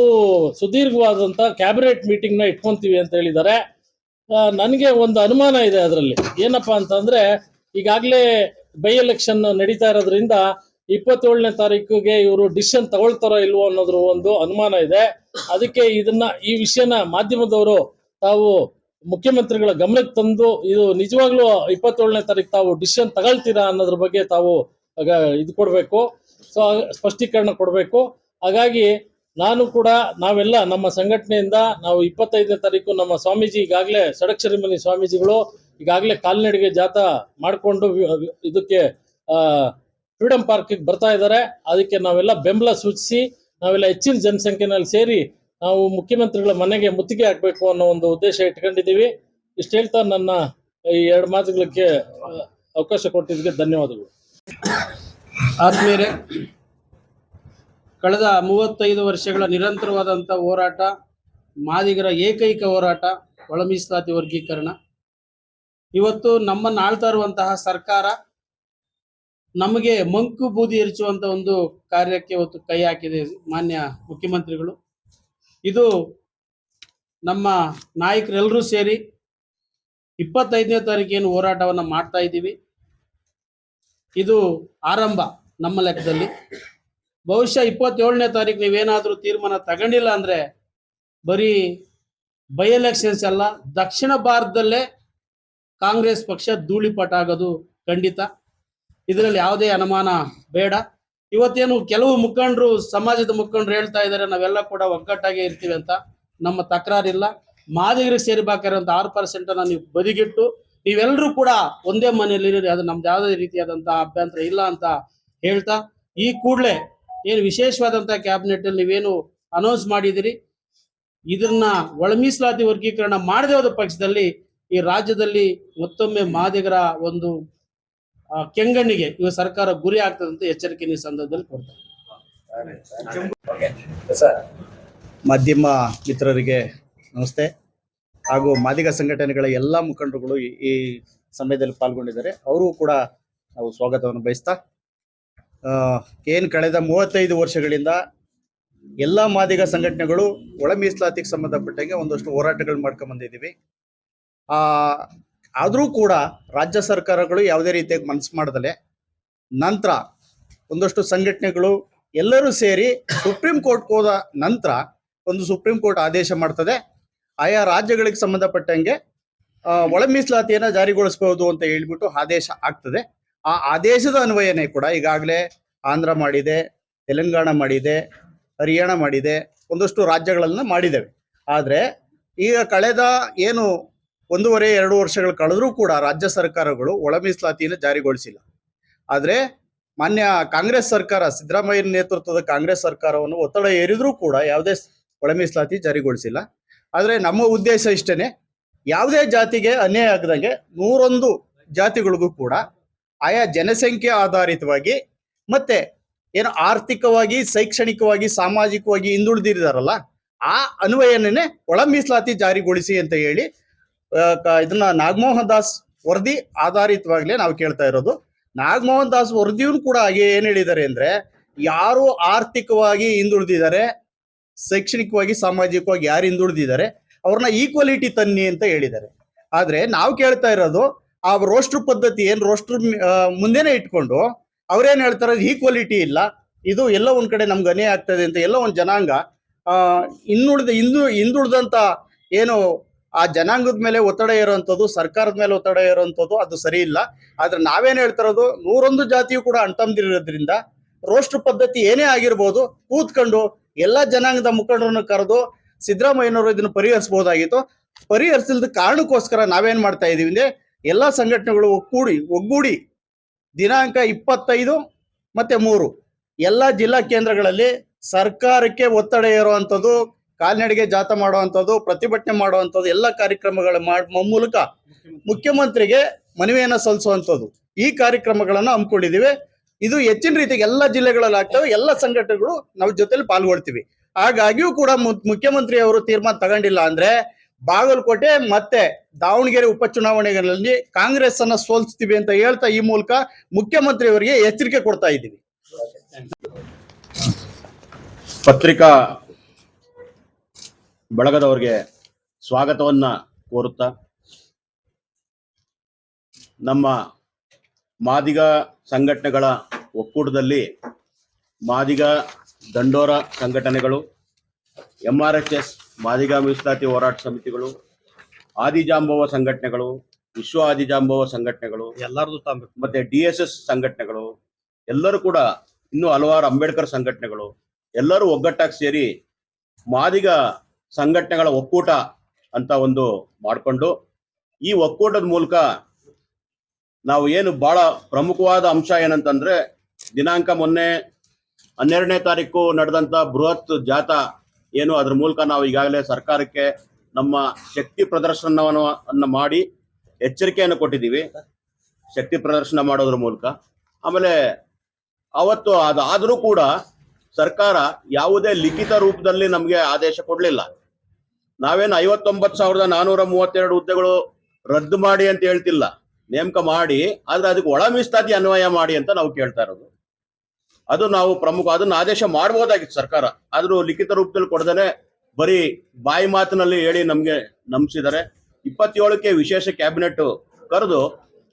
ಸುದೀರ್ಘವಾದಂಥ ಕ್ಯಾಬಿನೆಟ್ ಮೀಟಿಂಗ್ನ ಇಟ್ಕೊಂತೀವಿ ಅಂತ ಹೇಳಿದ್ದಾರೆ. ನನಗೆ ಒಂದು ಅನುಮಾನ ಇದೆ ಅದರಲ್ಲಿ. ಏನಪ್ಪಾ ಅಂತಂದ್ರೆ ಈಗಾಗಲೇ ಬೈ ಎಲೆಕ್ಷನ್ ನಡೀತಾ ಇರೋದ್ರಿಂದ 27ನೇ ತಾರೀಕಿಗೆ ಇವರು ಡಿಸಿಷನ್ ತಗೊಳ್ತಾರೋ ಇಲ್ವೋ ಅನ್ನೋದ್ರ ಒಂದು ಅನುಮಾನ ಇದೆ. ಅದಕ್ಕೆ ಈ ವಿಷಯನ ಮಾಧ್ಯಮದವರು ತಾವು ಮುಖ್ಯಮಂತ್ರಿಗಳ ಗಮನಕ್ಕೆ ತಂದು ಇದು ನಿಜವಾಗ್ಲೂ 27ನೇ ತಾರೀಕು ತಾವು ಡಿಸಿಷನ್ ತಗೊಳ್ತೀರಾ ಅನ್ನೋದ್ರ ಬಗ್ಗೆ ತಾವು ಇದು ಕೊಡಬೇಕು, ಸೊ ಸ್ಪಷ್ಟೀಕರಣ ಕೊಡಬೇಕು. ಹಾಗಾಗಿ ನಾವೆಲ್ಲ ನಮ್ಮ ಸಂಘಟನೆಯಿಂದ ನಾವು 25ನೇ ತಾರೀಕು ನಮ್ಮ ಸ್ವಾಮೀಜಿ ಈಗಾಗಲೇ ಷಡಕ್ಷರಿಮನಿ ಸ್ವಾಮೀಜಿಗಳು ಈಗಾಗಲೇ ಕಾಲ್ನಡಿಗೆ ಜಾಥಾ ಮಾಡಿಕೊಂಡು ಇದಕ್ಕೆ ಫ್ರೀಡಂ ಪಾರ್ಕಿಗೆ ಬರ್ತಾ ಇದ್ದಾರೆ. ಅದಕ್ಕೆ ನಾವೆಲ್ಲ ಬೆಂಬಲ ಸೂಚಿಸಿ ನಾವೆಲ್ಲ ಹೆಚ್ಚಿನ ಜನಸಂಖ್ಯೆನಲ್ಲಿ ಸೇರಿ ನಾವು ಮುಖ್ಯಮಂತ್ರಿಗಳ ಮನೆಗೆ ಮುತ್ತಿಗೆ ಹಾಕಬೇಕು ಅನ್ನೋ ಒಂದು ಉದ್ದೇಶ ಇಟ್ಕೊಂಡಿದ್ದೀವಿ. ಇಷ್ಟು ಹೇಳ್ತಾ ನನ್ನ ಈ 2 ಮಾತುಗಳಿಗೆ ಅವಕಾಶ ಕೊಟ್ಟಿದ್ದಕ್ಕೆ ಧನ್ಯವಾದಗಳು. ಆದ್ಮೇಲೆ ಕಳೆದ 35 ವರ್ಷಗಳ ನಿರಂತರವಾದಂಥ ಹೋರಾಟ, ಮಾದಿಗರ ಏಕೈಕ ಹೋರಾಟ ಒಳ ಮೀಸಲಾತಿ ವರ್ಗೀಕರಣ. ಇವತ್ತು ನಮ್ಮನ್ನು ಆಳ್ತಾ ಇರುವಂತಹ ಸರ್ಕಾರ ನಮಗೆ ಮಂಕು ಬೂದಿ ಎರಚುವಂತ ಒಂದು ಕಾರ್ಯಕ್ಕೆ ಇವತ್ತು ಕೈ ಹಾಕಿದೆ ಮಾನ್ಯ ಮುಖ್ಯಮಂತ್ರಿಗಳು. ಇದು ನಮ್ಮ ನಾಯಕರೆಲ್ಲರೂ ಸೇರಿ 25ನೇ ತಾರೀಕೇನು ಹೋರಾಟವನ್ನು ಮಾಡ್ತಾ ಇದ್ದೀವಿ. ಇದು ಆರಂಭ ನಮ್ಮ ಲೆಕ್ಕದಲ್ಲಿ. ಬಹುಶಃ 27ನೇ ತಾರೀಕು ನೀವೇನಾದರೂ ತೀರ್ಮಾನ ತಗೊಂಡಿಲ್ಲ ಅಂದ್ರೆ ಬರೀ ಬೈ ಎಲೆಕ್ಷನ್ಸ್ ಅಲ್ಲ, ದಕ್ಷಿಣ ಭಾರತದಲ್ಲೇ ಕಾಂಗ್ರೆಸ್ ಪಕ್ಷ ಧೂಳಿಪಟ ಆಗೋದು ಖಂಡಿತ. ಇದರಲ್ಲಿ ಯಾವುದೇ ಅನುಮಾನ ಬೇಡ. ಇವತ್ತೇನು ಕೆಲವು ಮುಖಂಡರು, ಸಮಾಜದ ಮುಖಂಡರು ಹೇಳ್ತಾ ಇದ್ದಾರೆ ನಾವೆಲ್ಲ ಕೂಡ ಒಗ್ಗಟ್ಟಾಗಿ ಇರ್ತೀವಿ ಅಂತ. ನಮ್ಮ ತಕರಾರಿಲ್ಲ. ಮಾದಿಗರಿಗೆ ಸೇರಿಬೇಕಾಗಿರೋಂಥ 6% ನೀವು ಬದಿಗಿಟ್ಟು ನೀವೆಲ್ಲರೂ ಕೂಡ ಒಂದೇ ಮನೆಯಲ್ಲಿ ಅದು ನಮ್ದು ಯಾವುದೇ ರೀತಿಯಾದಂತಹ ಅಭ್ಯಂತರ ಇಲ್ಲ ಅಂತ ಹೇಳ್ತಾ, ಈ ಕೂಡಲೇ ಏನು ವಿಶೇಷವಾದಂತಹ ಕ್ಯಾಬಿನೆಟ್ ಅಲ್ಲಿ ನೀವೇನು ಅನೌನ್ಸ್ ಮಾಡಿದಿರಿ, ಇದನ್ನ ಒಳ ಮೀಸಲಾತಿ ವರ್ಗೀಕರಣ ಮಾಡದೇ ಹೋದ ಪಕ್ಷದಲ್ಲಿ ಈ ರಾಜ್ಯದಲ್ಲಿ ಮತ್ತೊಮ್ಮೆ ಮಾದಿಗರ ಒಂದು ಕೆಂಗಣ್ಣಿಗೆ ಇವ ಸರ್ಕಾರ ಗುರಿ ಆಗ್ತದೆ ಅಂತ ಎಚ್ಚರಿಕೆ ಈ ಸಂದರ್ಭದಲ್ಲಿ ಕೊಡ್ತಾರೆ. ಮಾಧ್ಯಮ ಮಿತ್ರರಿಗೆ ನಮಸ್ತೆ, ಹಾಗೂ ಮಾದಿಗ ಸಂಘಟನೆಗಳ ಎಲ್ಲ ಮುಖಂಡರುಗಳು ಈ ಸಮಯದಲ್ಲಿ ಪಾಲ್ಗೊಂಡಿದ್ದಾರೆ. ಅವರು ಕೂಡ ನಾವು ಸ್ವಾಗತವನ್ನು ಬಯಸ್ತಾ, ಏನು ಕಳೆದ 35 ವರ್ಷಗಳಿಂದ ಎಲ್ಲ ಮಾದಿಗ ಸಂಘಟನೆಗಳು ಒಳ ಮೀಸಲಾತಿಗೆ ಸಂಬಂಧಪಟ್ಟಂಗೆ ಒಂದಷ್ಟು ಹೋರಾಟಗಳು ಮಾಡ್ಕೊಂಡ್ ಬಂದಿದ್ದೀವಿ. ಆದರೂ ಕೂಡ ರಾಜ್ಯ ಸರ್ಕಾರಗಳು ಯಾವುದೇ ರೀತಿಯಾಗಿ ಮನಸ್ಸು ಮಾಡದಲೆ ನಂತರ ಒಂದಷ್ಟು ಸಂಘಟನೆಗಳು ಎಲ್ಲರೂ ಸೇರಿ ಸುಪ್ರೀಂ ಕೋರ್ಟ್ಗೆ ಹೋದ ನಂತರ ಒಂದು ಸುಪ್ರೀಂ ಕೋರ್ಟ್ ಆದೇಶ ಮಾಡ್ತದೆ. ಆಯಾ ರಾಜ್ಯಗಳಿಗೆ ಸಂಬಂಧಪಟ್ಟಂಗೆ ಒಳ ಮೀಸಲಾತಿಯನ್ನು ಜಾರಿಗೊಳಿಸಬಹುದು ಅಂತ ಹೇಳ್ಬಿಟ್ಟು ಆದೇಶ ಆಗ್ತದೆ. ಆ ಆದೇಶದ ಅನ್ವಯನೇ ಕೂಡ ಈಗಾಗಲೇ ಆಂಧ್ರ ಮಾಡಿದೆ, ತೆಲಂಗಾಣ ಮಾಡಿದೆ, ಹರಿಯಾಣ ಮಾಡಿದೆ, ಒಂದಷ್ಟು ರಾಜ್ಯಗಳನ್ನ ಮಾಡಿದ್ದೇವೆ. ಆದರೆ ಈಗ ಕಳೆದ ಏನು 1.5-2 ವರ್ಷಗಳು ಕಳೆದ್ರೂ ಕೂಡ ರಾಜ್ಯ ಸರ್ಕಾರಗಳು ಒಳ ಮೀಸಲಾತಿಯನ್ನು ಜಾರಿಗೊಳಿಸಿಲ್ಲ. ಆದರೆ ಮಾನ್ಯ ಕಾಂಗ್ರೆಸ್ ಸರ್ಕಾರ, ಸಿದ್ದರಾಮಯ್ಯ ನೇತೃತ್ವದ ಕಾಂಗ್ರೆಸ್ ಸರ್ಕಾರವನ್ನು ಒತ್ತಡ ಹೇರಿದ್ರೂ ಕೂಡ ಯಾವುದೇ ಒಳ ಮೀಸಲಾತಿ ಜಾರಿಗೊಳಿಸಿಲ್ಲ. ಆದರೆ ನಮ್ಮ ಉದ್ದೇಶ ಇಷ್ಟೇ, ಯಾವುದೇ ಜಾತಿಗೆ ಅನ್ಯಾಯ ಆಗದಂಗೆ 101 ಜಾತಿಗಳಿಗೂ ಕೂಡ ಆಯಾ ಜನಸಂಖ್ಯೆ ಆಧಾರಿತವಾಗಿ ಮತ್ತೆ ಏನು ಆರ್ಥಿಕವಾಗಿ, ಶೈಕ್ಷಣಿಕವಾಗಿ, ಸಾಮಾಜಿಕವಾಗಿ ಹಿಂದುಳಿದಿದ್ದಾರಲ್ಲ ಆ ಅನ್ವಯನೇ ಒಳ ಮೀಸಲಾತಿ ಜಾರಿಗೊಳಿಸಿ ಅಂತ ಹೇಳಿ ಇದನ್ನ ನಾಗಮೋಹನ್ ದಾಸ್ ವರದಿ ಆಧಾರಿತವಾಗ್ಲೇ ನಾವು ಕೇಳ್ತಾ ಇರೋದು. ನಾಗಮೋಹನ್ ದಾಸ್ ವರದಿಯೂ ಕೂಡ ಹಾಗೆ ಏನ್ ಹೇಳಿದ್ದಾರೆ ಅಂದ್ರೆ, ಯಾರು ಆರ್ಥಿಕವಾಗಿ ಹಿಂದುಳಿದಿದ್ದಾರೆ, ಶೈಕ್ಷಣಿಕವಾಗಿ, ಸಾಮಾಜಿಕವಾಗಿ ಯಾರು ಹಿಂದುಳಿದಿದ್ದಾರೆ ಅವ್ರನ್ನ ಈಕ್ವಾಲಿಟಿ ತನ್ನಿ ಅಂತ ಹೇಳಿದ್ದಾರೆ. ಆದ್ರೆ ನಾವು ಕೇಳ್ತಾ ಇರೋದು ಆ ರೋಸ್ಟರ್ ಪದ್ಧತಿ ಏನ್ ರೋಸ್ಟರ್ ಮುಂದೆನೆ ಇಟ್ಕೊಂಡು ಅವ್ರೇನ್ ಹೇಳ್ತಾರೆ, ಈಕ್ವಾಲಿಟಿ ಇಲ್ಲ, ಇದು ಎಲ್ಲ ಒಂದ್ ಕಡೆ ನಮ್ಗೆ ಅನ್ಯಾಯ ಆಗ್ತದೆ ಅಂತ ಎಲ್ಲ ಒಂದ್ ಜನಾಂಗ ಹಿಂದುಳಿದಂತ ಏನು ಆ ಜನಾಂಗದ ಮೇಲೆ ಒತ್ತಡ ಇರುವಂಥದ್ದು, ಸರ್ಕಾರದ ಮೇಲೆ ಒತ್ತಡ ಇರುವಂಥದ್ದು ಅದು ಸರಿ ಇಲ್ಲ. ಆದ್ರೆ ನಾವೇನ್ ಹೇಳ್ತಾ ಇರೋದು, 101 ಜಾತಿಯು ಕೂಡ ಅಣ್ತಂದಿರೋದ್ರಿಂದ ರೋಸ್ಟರ್ ಪದ್ಧತಿ ಏನೇ ಆಗಿರ್ಬೋದು, ಕೂತ್ಕೊಂಡು ಎಲ್ಲಾ ಜನಾಂಗದ ಮುಖಂಡರನ್ನು ಕರೆದು ಸಿದ್ದರಾಮಯ್ಯನವರು ಇದನ್ನು ಪರಿಹರಿಸಬಹುದಾಗಿತ್ತು. ಪರಿಹರಿಸಿದ ಕಾರಣಕ್ಕೋಸ್ಕರ ನಾವೇನ್ ಮಾಡ್ತಾ ಇದೀವಿ ಅಂದ್ರೆ, ಎಲ್ಲಾ ಸಂಘಟನೆಗಳು ಒಗ್ಗೂಡಿ ದಿನಾಂಕ 25 ಮತ್ತೆ 3 ಎಲ್ಲ ಜಿಲ್ಲಾ ಕೇಂದ್ರಗಳಲ್ಲಿ ಸರ್ಕಾರಕ್ಕೆ ಒತ್ತಡ ಇರುವಂಥದ್ದು, ಕಾಲ್ನಡಿಗೆ ಜಾಥಾ ಮಾಡುವಂಥದ್ದು, ಪ್ರತಿಭಟನೆ ಮಾಡುವಂಥದ್ದು, ಎಲ್ಲ ಕಾರ್ಯಕ್ರಮಗಳ ಮೂಲಕ ಮುಖ್ಯಮಂತ್ರಿಗೆ ಮನವಿಯನ್ನು ಸಲ್ಲಿಸುವಂಥದ್ದು, ಈ ಕಾರ್ಯಕ್ರಮಗಳನ್ನು ಹಮ್ಮಿಕೊಂಡಿದ್ದೀವಿ. ಇದು ಹೆಚ್ಚಿನ ರೀತಿಗೆ ಎಲ್ಲ ಜಿಲ್ಲೆಗಳಲ್ಲಿ ಆಗ್ತವೆ. ಎಲ್ಲ ಸಂಘಟನೆಗಳು ನಾವು ಜೊತೆಲಿ ಪಾಲ್ಗೊಳ್ತೀವಿ. ಹಾಗಾಗಿಯೂ ಕೂಡ ಮುಖ್ಯಮಂತ್ರಿ ಅವರು ತೀರ್ಮಾನ ತಗೊಂಡಿಲ್ಲ ಅಂದ್ರೆ ಬಾಗಲಕೋಟೆ ಮತ್ತೆ ದಾವಣಗೆರೆ ಉಪಚುನಾವಣೆಗಳಲ್ಲಿ ಕಾಂಗ್ರೆಸ್ ಅನ್ನ ಸೋಲಿಸ್ತೀವಿ ಅಂತ ಹೇಳ್ತಾ ಈ ಮೂಲಕ ಮುಖ್ಯಮಂತ್ರಿ ಅವರಿಗೆ ಎಚ್ಚರಿಕೆ ಕೊಡ್ತಾ ಇದ್ದೀವಿ. ಪತ್ರಿಕಾ ಬಳಗದವರಿಗೆ ಸ್ವಾಗತವನ್ನ ಕೋರುತ್ತಾ, ನಮ್ಮ ಮಾದಿಗ ಸಂಘಟನೆಗಳ ಒಕ್ಕೂಟದಲ್ಲಿ ಮಾದಿಗ ದಂಡೋರ ಸಂಘಟನೆಗಳು, MRHS ಮಾದಿಗ ಮೀಸಲಾತಿ ಹೋರಾಟ ಸಮಿತಿಗಳು, ಆದಿಜಾಂಬವ ಸಂಘಟನೆಗಳು, ವಿಶ್ವ ಆದಿಜಾಂಬವ ಸಂಘಟನೆಗಳು, ಮತ್ತೆ DSS ಸಂಘಟನೆಗಳು, ಎಲ್ಲರೂ ಕೂಡ ಇನ್ನೂ ಹಲವಾರು ಅಂಬೇಡ್ಕರ್ ಸಂಘಟನೆಗಳು ಎಲ್ಲರೂ ಒಗ್ಗಟ್ಟಾಗಿ ಸೇರಿ ಮಾದಿಗ ಸಂಘಟನೆಗಳ ಒಕ್ಕೂಟ ಅಂತ ಒಂದು ಮಾಡಿಕೊಂಡು, ಈ ಒಕ್ಕೂಟದ ಮೂಲಕ ನಾವು ಏನು ಬಹಳ ಪ್ರಮುಖವಾದ ಅಂಶ ಏನಂತಂದ್ರೆ, ದಿನಾಂಕ ಮೊನ್ನೆ 12ನೇ ತಾರೀಕು ನಡೆದಂತ ಬೃಹತ್ ಜಾಥಾ ಏನು, ಅದ್ರ ಮೂಲಕ ನಾವು ಈಗಾಗಲೇ ಸರ್ಕಾರಕ್ಕೆ ನಮ್ಮ ಶಕ್ತಿ ಪ್ರದರ್ಶನವನ್ನು ಮಾಡಿ ಎಚ್ಚರಿಕೆಯನ್ನು ಕೊಟ್ಟಿದ್ದೀವಿ, ಶಕ್ತಿ ಪ್ರದರ್ಶನ ಮಾಡೋದ್ರ ಮೂಲಕ. ಆಮೇಲೆ ಅವತ್ತು ಅದಾದರೂ ಕೂಡ ಸರ್ಕಾರ ಯಾವುದೇ ಲಿಖಿತ ರೂಪದಲ್ಲಿ ನಮಗೆ ಆದೇಶ ಕೊಡಲಿಲ್ಲ. ನಾವೇನು 59,432 ಹುದ್ದೆಗಳು ರದ್ದು ಮಾಡಿ ಅಂತ ಹೇಳ್ತಿಲ್ಲ, ನೇಮಕ ಮಾಡಿ, ಆದ್ರೆ ಅದಕ್ಕೆ ಒಳ ಮೀಸಲಾತಿ ಅನ್ವಯ ಮಾಡಿ ಅಂತ ನಾವು ಕೇಳ್ತಾ ಇರೋದು. ಅದು ನಾವು ಅದನ್ನ ಆದೇಶ ಮಾಡಬಹುದಾಗಿತ್ತು ಸರ್ಕಾರ, ಆದ್ರೂ ಲಿಖಿತ ರೂಪದಲ್ಲಿ ಕೊಡದೇನೆ ಬರೀ ಬಾಯಿ ಮಾತಿನಲ್ಲಿ ಹೇಳಿ ನಮ್ಗೆ ನಂಬಿಸಿದ್ದಾರೆ. 27ಕ್ಕೆ ವಿಶೇಷ ಕ್ಯಾಬಿನೆಟ್ ಕರೆದು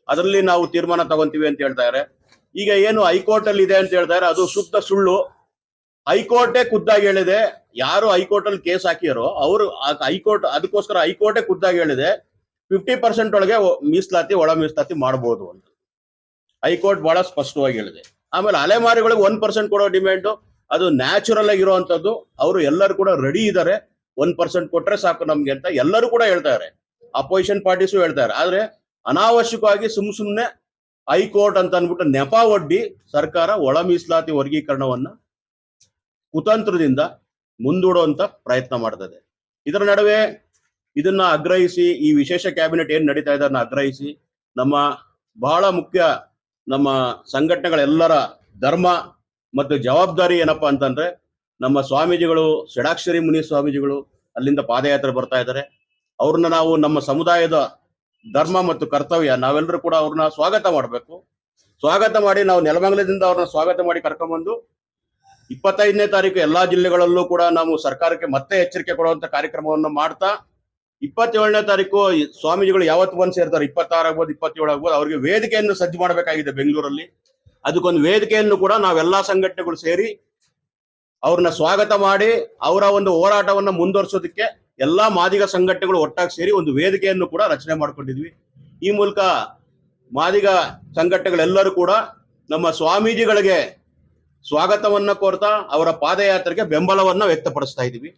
ಅದರಲ್ಲಿ ನಾವು ತೀರ್ಮಾನ ತಗೊಂತೀವಿ ಅಂತ ಹೇಳ್ತಾರೆ. ಈಗ ಏನು ಹೈಕೋರ್ಟ್ ಅಲ್ಲಿ ಇದೆ ಅಂತ ಹೇಳ್ತಾರೆ, ಅದು ಶುದ್ಧ ಸುಳ್ಳು. ಹೈಕೋರ್ಟೇ ಖುದ್ದಾಗಿ ಹೇಳಿದೆ, ಯಾರು ಹೈಕೋರ್ಟ್ ಅಲ್ಲಿ ಕೇಸ್ ಹಾಕಿರೋ ಅವರು ಹೈಕೋರ್ಟ್ ಅದಕ್ಕೋಸ್ಕರ ಹೈಕೋರ್ಟೇ ಖುದ್ದಾಗಿ ಹೇಳಿದೆ 50% ಒಳಗೆ ಮೀಸಲಾತಿ ಒಳ ಮೀಸಲಾತಿ ಮಾಡಬಹುದು ಅಂತ ಹೈಕೋರ್ಟ್ ಬಹಳ ಸ್ಪಷ್ಟವಾಗಿ ಹೇಳಿದೆ. ಆಮೇಲೆ ಅಲೆಮಾರಿಗಳಿಗೆ 1% ಕೊಡೋ ಡಿಮ್ಯಾಂಡ್ ಅದು ನ್ಯಾಚುರಲ್ ಆಗಿರುವಂತದ್ದು. ಅವರು ಎಲ್ಲರೂ ಕೂಡ ರೆಡಿ ಇದ್ದಾರೆ, 1% ಕೊಟ್ರೆ ಸಾಕು ನಮ್ಗೆ ಅಂತ ಎಲ್ಲರೂ ಕೂಡ ಹೇಳ್ತಾರೆ, ಅಪೋಸಿಷನ್ ಪಾರ್ಟೀಸು ಹೇಳ್ತಾರೆ. ಆದ್ರೆ ಅನಾವಶ್ಯಕವಾಗಿ ಸುಮ್ನೆ ಹೈಕೋರ್ಟ್ ಅಂತ ಅಂದ್ಬಿಟ್ಟು ನೆಪ ಒಡ್ಡಿ ಸರ್ಕಾರ ಒಳ ಮೀಸಲಾತಿ ವರ್ಗೀಕರಣವನ್ನ ಕುತಂತ್ರದಿಂದ ಮುಂದೂಡುವಂತ ಪ್ರಯತ್ನ ಮಾಡ್ತದೆ. ಇದರ ನಡುವೆ ಇದನ್ನ ಆಗ್ರಹಿಸಿ, ಈ ವಿಶೇಷ ಕ್ಯಾಬಿನೆಟ್ ಏನ್ ನಡೀತಾ ಇದೆ ಅದನ್ನ ಆಗ್ರಹಿಸಿ, ನಮ್ಮ ಬಹಳ ಮುಖ್ಯ ನಮ್ಮ ಸಂಘಟನೆಗಳೆಲ್ಲರ ಧರ್ಮ ಮತ್ತು ಜವಾಬ್ದಾರಿ ಏನಪ್ಪಾ ಅಂತಂದ್ರೆ, ನಮ್ಮ ಸ್ವಾಮೀಜಿಗಳು ಷಡಾಕ್ಷರಿ ಮುನಿ ಸ್ವಾಮೀಜಿಗಳು ಅಲ್ಲಿಂದ ಪಾದಯಾತ್ರೆ ಬರ್ತಾ ಇದ್ದಾರೆ. ಅವ್ರನ್ನ ನಾವು ನಮ್ಮ ಸಮುದಾಯದ ಧರ್ಮ ಮತ್ತು ಕರ್ತವ್ಯ, ನಾವೆಲ್ಲರೂ ಕೂಡ ಅವ್ರನ್ನ ಸ್ವಾಗತ ಮಾಡಬೇಕು. ಸ್ವಾಗತ ಮಾಡಿ ನಾವು ನೆಲಮಂಗಲದಿಂದ ಅವ್ರನ್ನ ಸ್ವಾಗತ ಮಾಡಿ ಕರ್ಕೊಂಡ್ಬಂದು 25ನೇ ತಾರೀಕು ಎಲ್ಲಾ ಜಿಲ್ಲೆಗಳಲ್ಲೂ ಕೂಡ ನಾವು ಸರ್ಕಾರಕ್ಕೆ ಮತ್ತೆ ಎಚ್ಚರಿಕೆ ಕೊಡುವಂತ ಕಾರ್ಯಕ್ರಮವನ್ನು ಮಾಡ್ತಾ 27ನೇ ತಾರೀಕು ಸ್ವಾಮೀಜಿಗಳು ಯಾವತ್ತು ಬಂದು ಸೇರ್ತಾರೆ, 26 ಆಗ್ಬೋದು 27 ಆಗ್ಬೋದು, ಅವ್ರಿಗೆ ವೇದಿಕೆಯನ್ನು ಸಜ್ಜು ಮಾಡಬೇಕಾಗಿದೆ ಬೆಂಗಳೂರಲ್ಲಿ. ಅದಕ್ಕೊಂದು ವೇದಿಕೆಯನ್ನು ಕೂಡ ನಾವೆಲ್ಲಾ ಸಂಘಟನೆಗಳು ಸೇರಿ ಅವ್ರನ್ನ ಸ್ವಾಗತ ಮಾಡಿ ಅವರ ಒಂದು ಹೋರಾಟವನ್ನ ಮುಂದುವರಿಸೋದಕ್ಕೆ ಎಲ್ಲಾ ಮಾದಿಗ ಸಂಘಟನೆಗಳು ಒಟ್ಟಾಗಿ ಸೇರಿ ಒಂದು ವೇದಿಕೆಯನ್ನು ಕೂಡ ರಚನೆ ಮಾಡ್ಕೊಂಡಿದ್ವಿ. ಈ ಮೂಲಕ ಮಾದಿಗ ಸಂಘಟನೆಗಳೆಲ್ಲರೂ ಕೂಡ ನಮ್ಮ ಸ್ವಾಮೀಜಿಗಳಿಗೆ ಸ್ವಾಗತವನ್ನ ಕೋರ್ತಾ ಅವರ ಪಾದಯಾತ್ರೆಗೆ ಬೆಂಬಲವನ್ನ ವ್ಯಕ್ತಪಡಿಸ್ತಾ ಇದ್ದೀವಿ.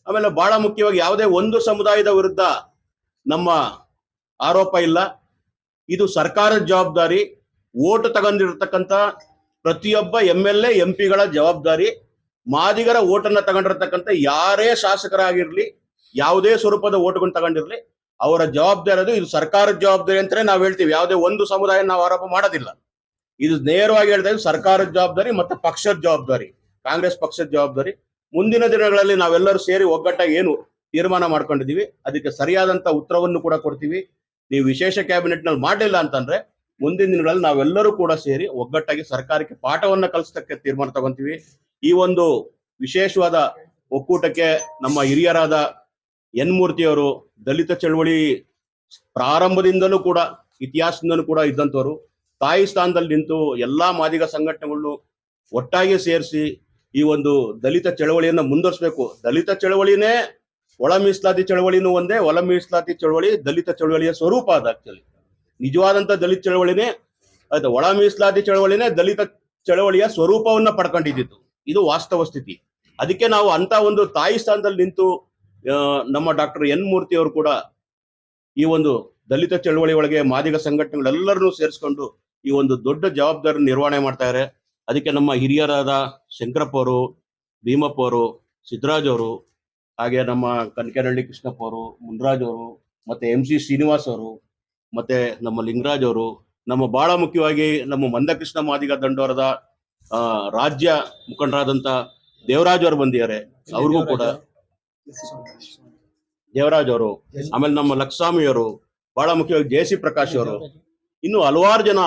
ಆಮೇಲೆ ಬಹಳ ಮುಖ್ಯವಾಗಿ ಯಾವುದೇ ಒಂದು ಸಮುದಾಯದ ವಿರುದ್ಧ ನಮ್ಮ ಆರೋಪ ಇಲ್ಲ. ಇದು ಸರ್ಕಾರದ ಜವಾಬ್ದಾರಿ. ಓಟು ತಗೊಂಡಿರ್ತಕ್ಕಂಥ ಪ್ರತಿಯೊಬ್ಬ MLA MP ಗಳ ಜವಾಬ್ದಾರಿ. ಮಾದಿಗರ ಓಟನ್ನ ತಗೊಂಡಿರ್ತಕ್ಕಂಥ ಯಾರೇ ಶಾಸಕರಾಗಿರ್ಲಿ, ಯಾವುದೇ ಸ್ವರೂಪದ ಓಟುಗಳನ್ನು ತಗೊಂಡಿರ್ಲಿ, ಅವರ ಜವಾಬ್ದಾರಿ ಅದು. ಇದು ಸರ್ಕಾರದ ಜವಾಬ್ದಾರಿ ಅಂತಾನೆ ನಾವು ಹೇಳ್ತೀವಿ. ಯಾವುದೇ ಒಂದು ಸಮುದಾಯ ನಾವು ಆರೋಪ ಮಾಡೋದಿಲ್ಲ. ಇದು ನೇರವಾಗಿ ಹೇಳ್ತಾ ಇದ್ದೀವಿ, ಸರ್ಕಾರದ ಜವಾಬ್ದಾರಿ ಮತ್ತೆ ಪಕ್ಷದ ಜವಾಬ್ದಾರಿ, ಕಾಂಗ್ರೆಸ್ ಪಕ್ಷದ ಜವಾಬ್ದಾರಿ. ಮುಂದಿನ ದಿನಗಳಲ್ಲಿ ನಾವೆಲ್ಲರೂ ಸೇರಿ ಒಗ್ಗಟ್ಟಾಗಿ ಏನು ತೀರ್ಮಾನ ಮಾಡ್ಕೊಂಡಿದೀವಿ ಅದಕ್ಕೆ ಸರಿಯಾದಂತ ಉತ್ತರವನ್ನು ಕೂಡ ಕೊಡ್ತೀವಿ. ನೀವು ವಿಶೇಷ ಕ್ಯಾಬಿನೆಟ್ ನಲ್ಲಿ ಮಾಡಲಿಲ್ಲ ಅಂತಂದ್ರೆ ಮುಂದಿನ ದಿನಗಳಲ್ಲಿ ನಾವೆಲ್ಲರೂ ಕೂಡ ಸೇರಿ ಒಗ್ಗಟ್ಟಾಗಿ ಸರ್ಕಾರಕ್ಕೆ ಪಾಠವನ್ನ ಕಲಿಸಕ್ಕೆ ತೀರ್ಮಾನ ತಗೊಂತೀವಿ. ಈ ಒಂದು ವಿಶೇಷವಾದ ಒಕ್ಕೂಟಕ್ಕೆ ನಮ್ಮ ಹಿರಿಯರಾದ ಎನ್ ಮೂರ್ತಿಯವರು ದಲಿತ ಚಳವಳಿ ಪ್ರಾರಂಭದಿಂದಲೂ ಕೂಡ ಇತಿಹಾಸದಿಂದಲೂ ಕೂಡ ಇದ್ದಂಥವ್ರು, ತಾಯಿ ಸ್ಥಾನದಲ್ಲಿ ನಿಂತು ಎಲ್ಲಾ ಮಾದಿಗ ಸಂಘಟನೆಗಳನ್ನು ಒಟ್ಟಾಗಿ ಸೇರಿಸಿ ಈ ಒಂದು ದಲಿತ ಚಳವಳಿಯನ್ನ ಮುಂದುವರಿಸಬೇಕು. ದಲಿತ ಚಳವಳಿನೇ ಒಳ ಮೀಸಲಾತಿ ಚಳವಳಿನೂ ಒಂದೇ, ಒಳ ಮೀಸಲಾತಿ ಚಳವಳಿ ದಲಿತ ಚಳವಳಿಯ ಸ್ವರೂಪ ಅದ. ಆಕ್ಚುಲಿ ನಿಜವಾದಂತ ದಲಿತ ಚಳವಳಿನೇ ಅದು, ಒಳ ಮೀಸಲಾತಿ ಚಳವಳಿನೇ ದಲಿತ ಚಳವಳಿಯ ಸ್ವರೂಪವನ್ನ ಪಡ್ಕೊಂಡಿದ್ದು. ಇದು ವಾಸ್ತವ ಸ್ಥಿತಿ. ಅದಕ್ಕೆ ನಾವು ಅಂತ ಒಂದು ತಾಯಿ ಸ್ಥಾನದಲ್ಲಿ ನಿಂತು ನಮ್ಮ ಡಾಕ್ಟರ್ ಎನ್ ಮೂರ್ತಿ ಅವರು ಕೂಡ ಈ ಒಂದು ದಲಿತ ಚಳವಳಿ ಒಳಗೆ ಮಾದಿಗ ಸಂಘಟನೆಗಳೆಲ್ಲರನ್ನೂ ಸೇರಿಸ್ಕೊಂಡು ಈ ಒಂದು ದೊಡ್ಡ ಜವಾಬ್ದಾರಿ ನಿರ್ವಹಣೆ ಮಾಡ್ತಾ ಇದ್ದಾರೆ. ಅದಕ್ಕೆ ನಮ್ಮ ಹಿರಿಯರಾದ ಶಂಕರಪ್ಪ ಅವರು, ಭೀಮಪ್ಪ ಅವರು, ಸಿದ್ದರಾಜ್ ಅವರು, ಹಾಗೆ ನಮ್ಮ ಕನಕನಹಳ್ಳಿ ಕೃಷ್ಣಪ್ಪ ಅವರು, ಮುನ್ರಾಜ್ ಅವರು, ಮತ್ತೆ MC ಶ್ರೀನಿವಾಸ್ ಅವರು, ಮತ್ತೆ ನಮ್ಮ ಲಿಂಗರಾಜ್ ಅವರು, ನಮ್ಮ ಬಹಳ ಮುಖ್ಯವಾಗಿ ನಮ್ಮ ಮಂದಕೃಷ್ಣ ಮಾದಿಗ ದಂಡೋರದ ರಾಜ್ಯ ಮುಖಂಡರಾದಂತ ದೇವರಾಜ್ ಅವರು ಬಂದಿದ್ದಾರೆ. ಅವ್ರಿಗೂ ಕೂಡ ದೇವರಾಜ್ ಅವರು, ಆಮೇಲೆ ನಮ್ಮ ಲಕ್ಷ್ಮಿ ಅವರು, ಬಹಳ ಮುಖ್ಯವಾಗಿ JC ಪ್ರಕಾಶ್ ಅವರು, ಇನ್ನು ಹಲವಾರು ಜನ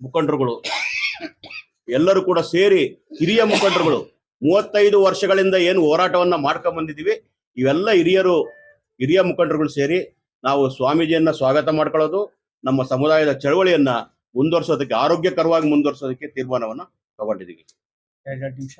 ಮುಖಂಡರುಗಳು ಎಲ್ಲರೂ ಕೂಡ ಸೇರಿ ಹಿರಿಯ ಮುಖಂಡರುಗಳು 35 ವರ್ಷಗಳಿಂದ ಏನು ಹೋರಾಟವನ್ನ ಮಾಡ್ಕೊಂಡ್ ಬಂದಿದೀವಿ, ಇವೆಲ್ಲ ಹಿರಿಯ ಮುಖಂಡರುಗಳು ಸೇರಿ ನಾವು ಸ್ವಾಮೀಜಿಯನ್ನ ಸ್ವಾಗತ ಮಾಡ್ಕೊಳ್ಳೋದು, ನಮ್ಮ ಸಮುದಾಯದ ಚಳವಳಿಯನ್ನ ಮುಂದುವರಿಸೋದಕ್ಕೆ, ಆರೋಗ್ಯಕರವಾಗಿ ಮುಂದುವರಿಸೋದಕ್ಕೆ ತೀರ್ಮಾನವನ್ನ ತಗೊಂಡಿದ್ದೀವಿ. 2 ನಿಮಿಷ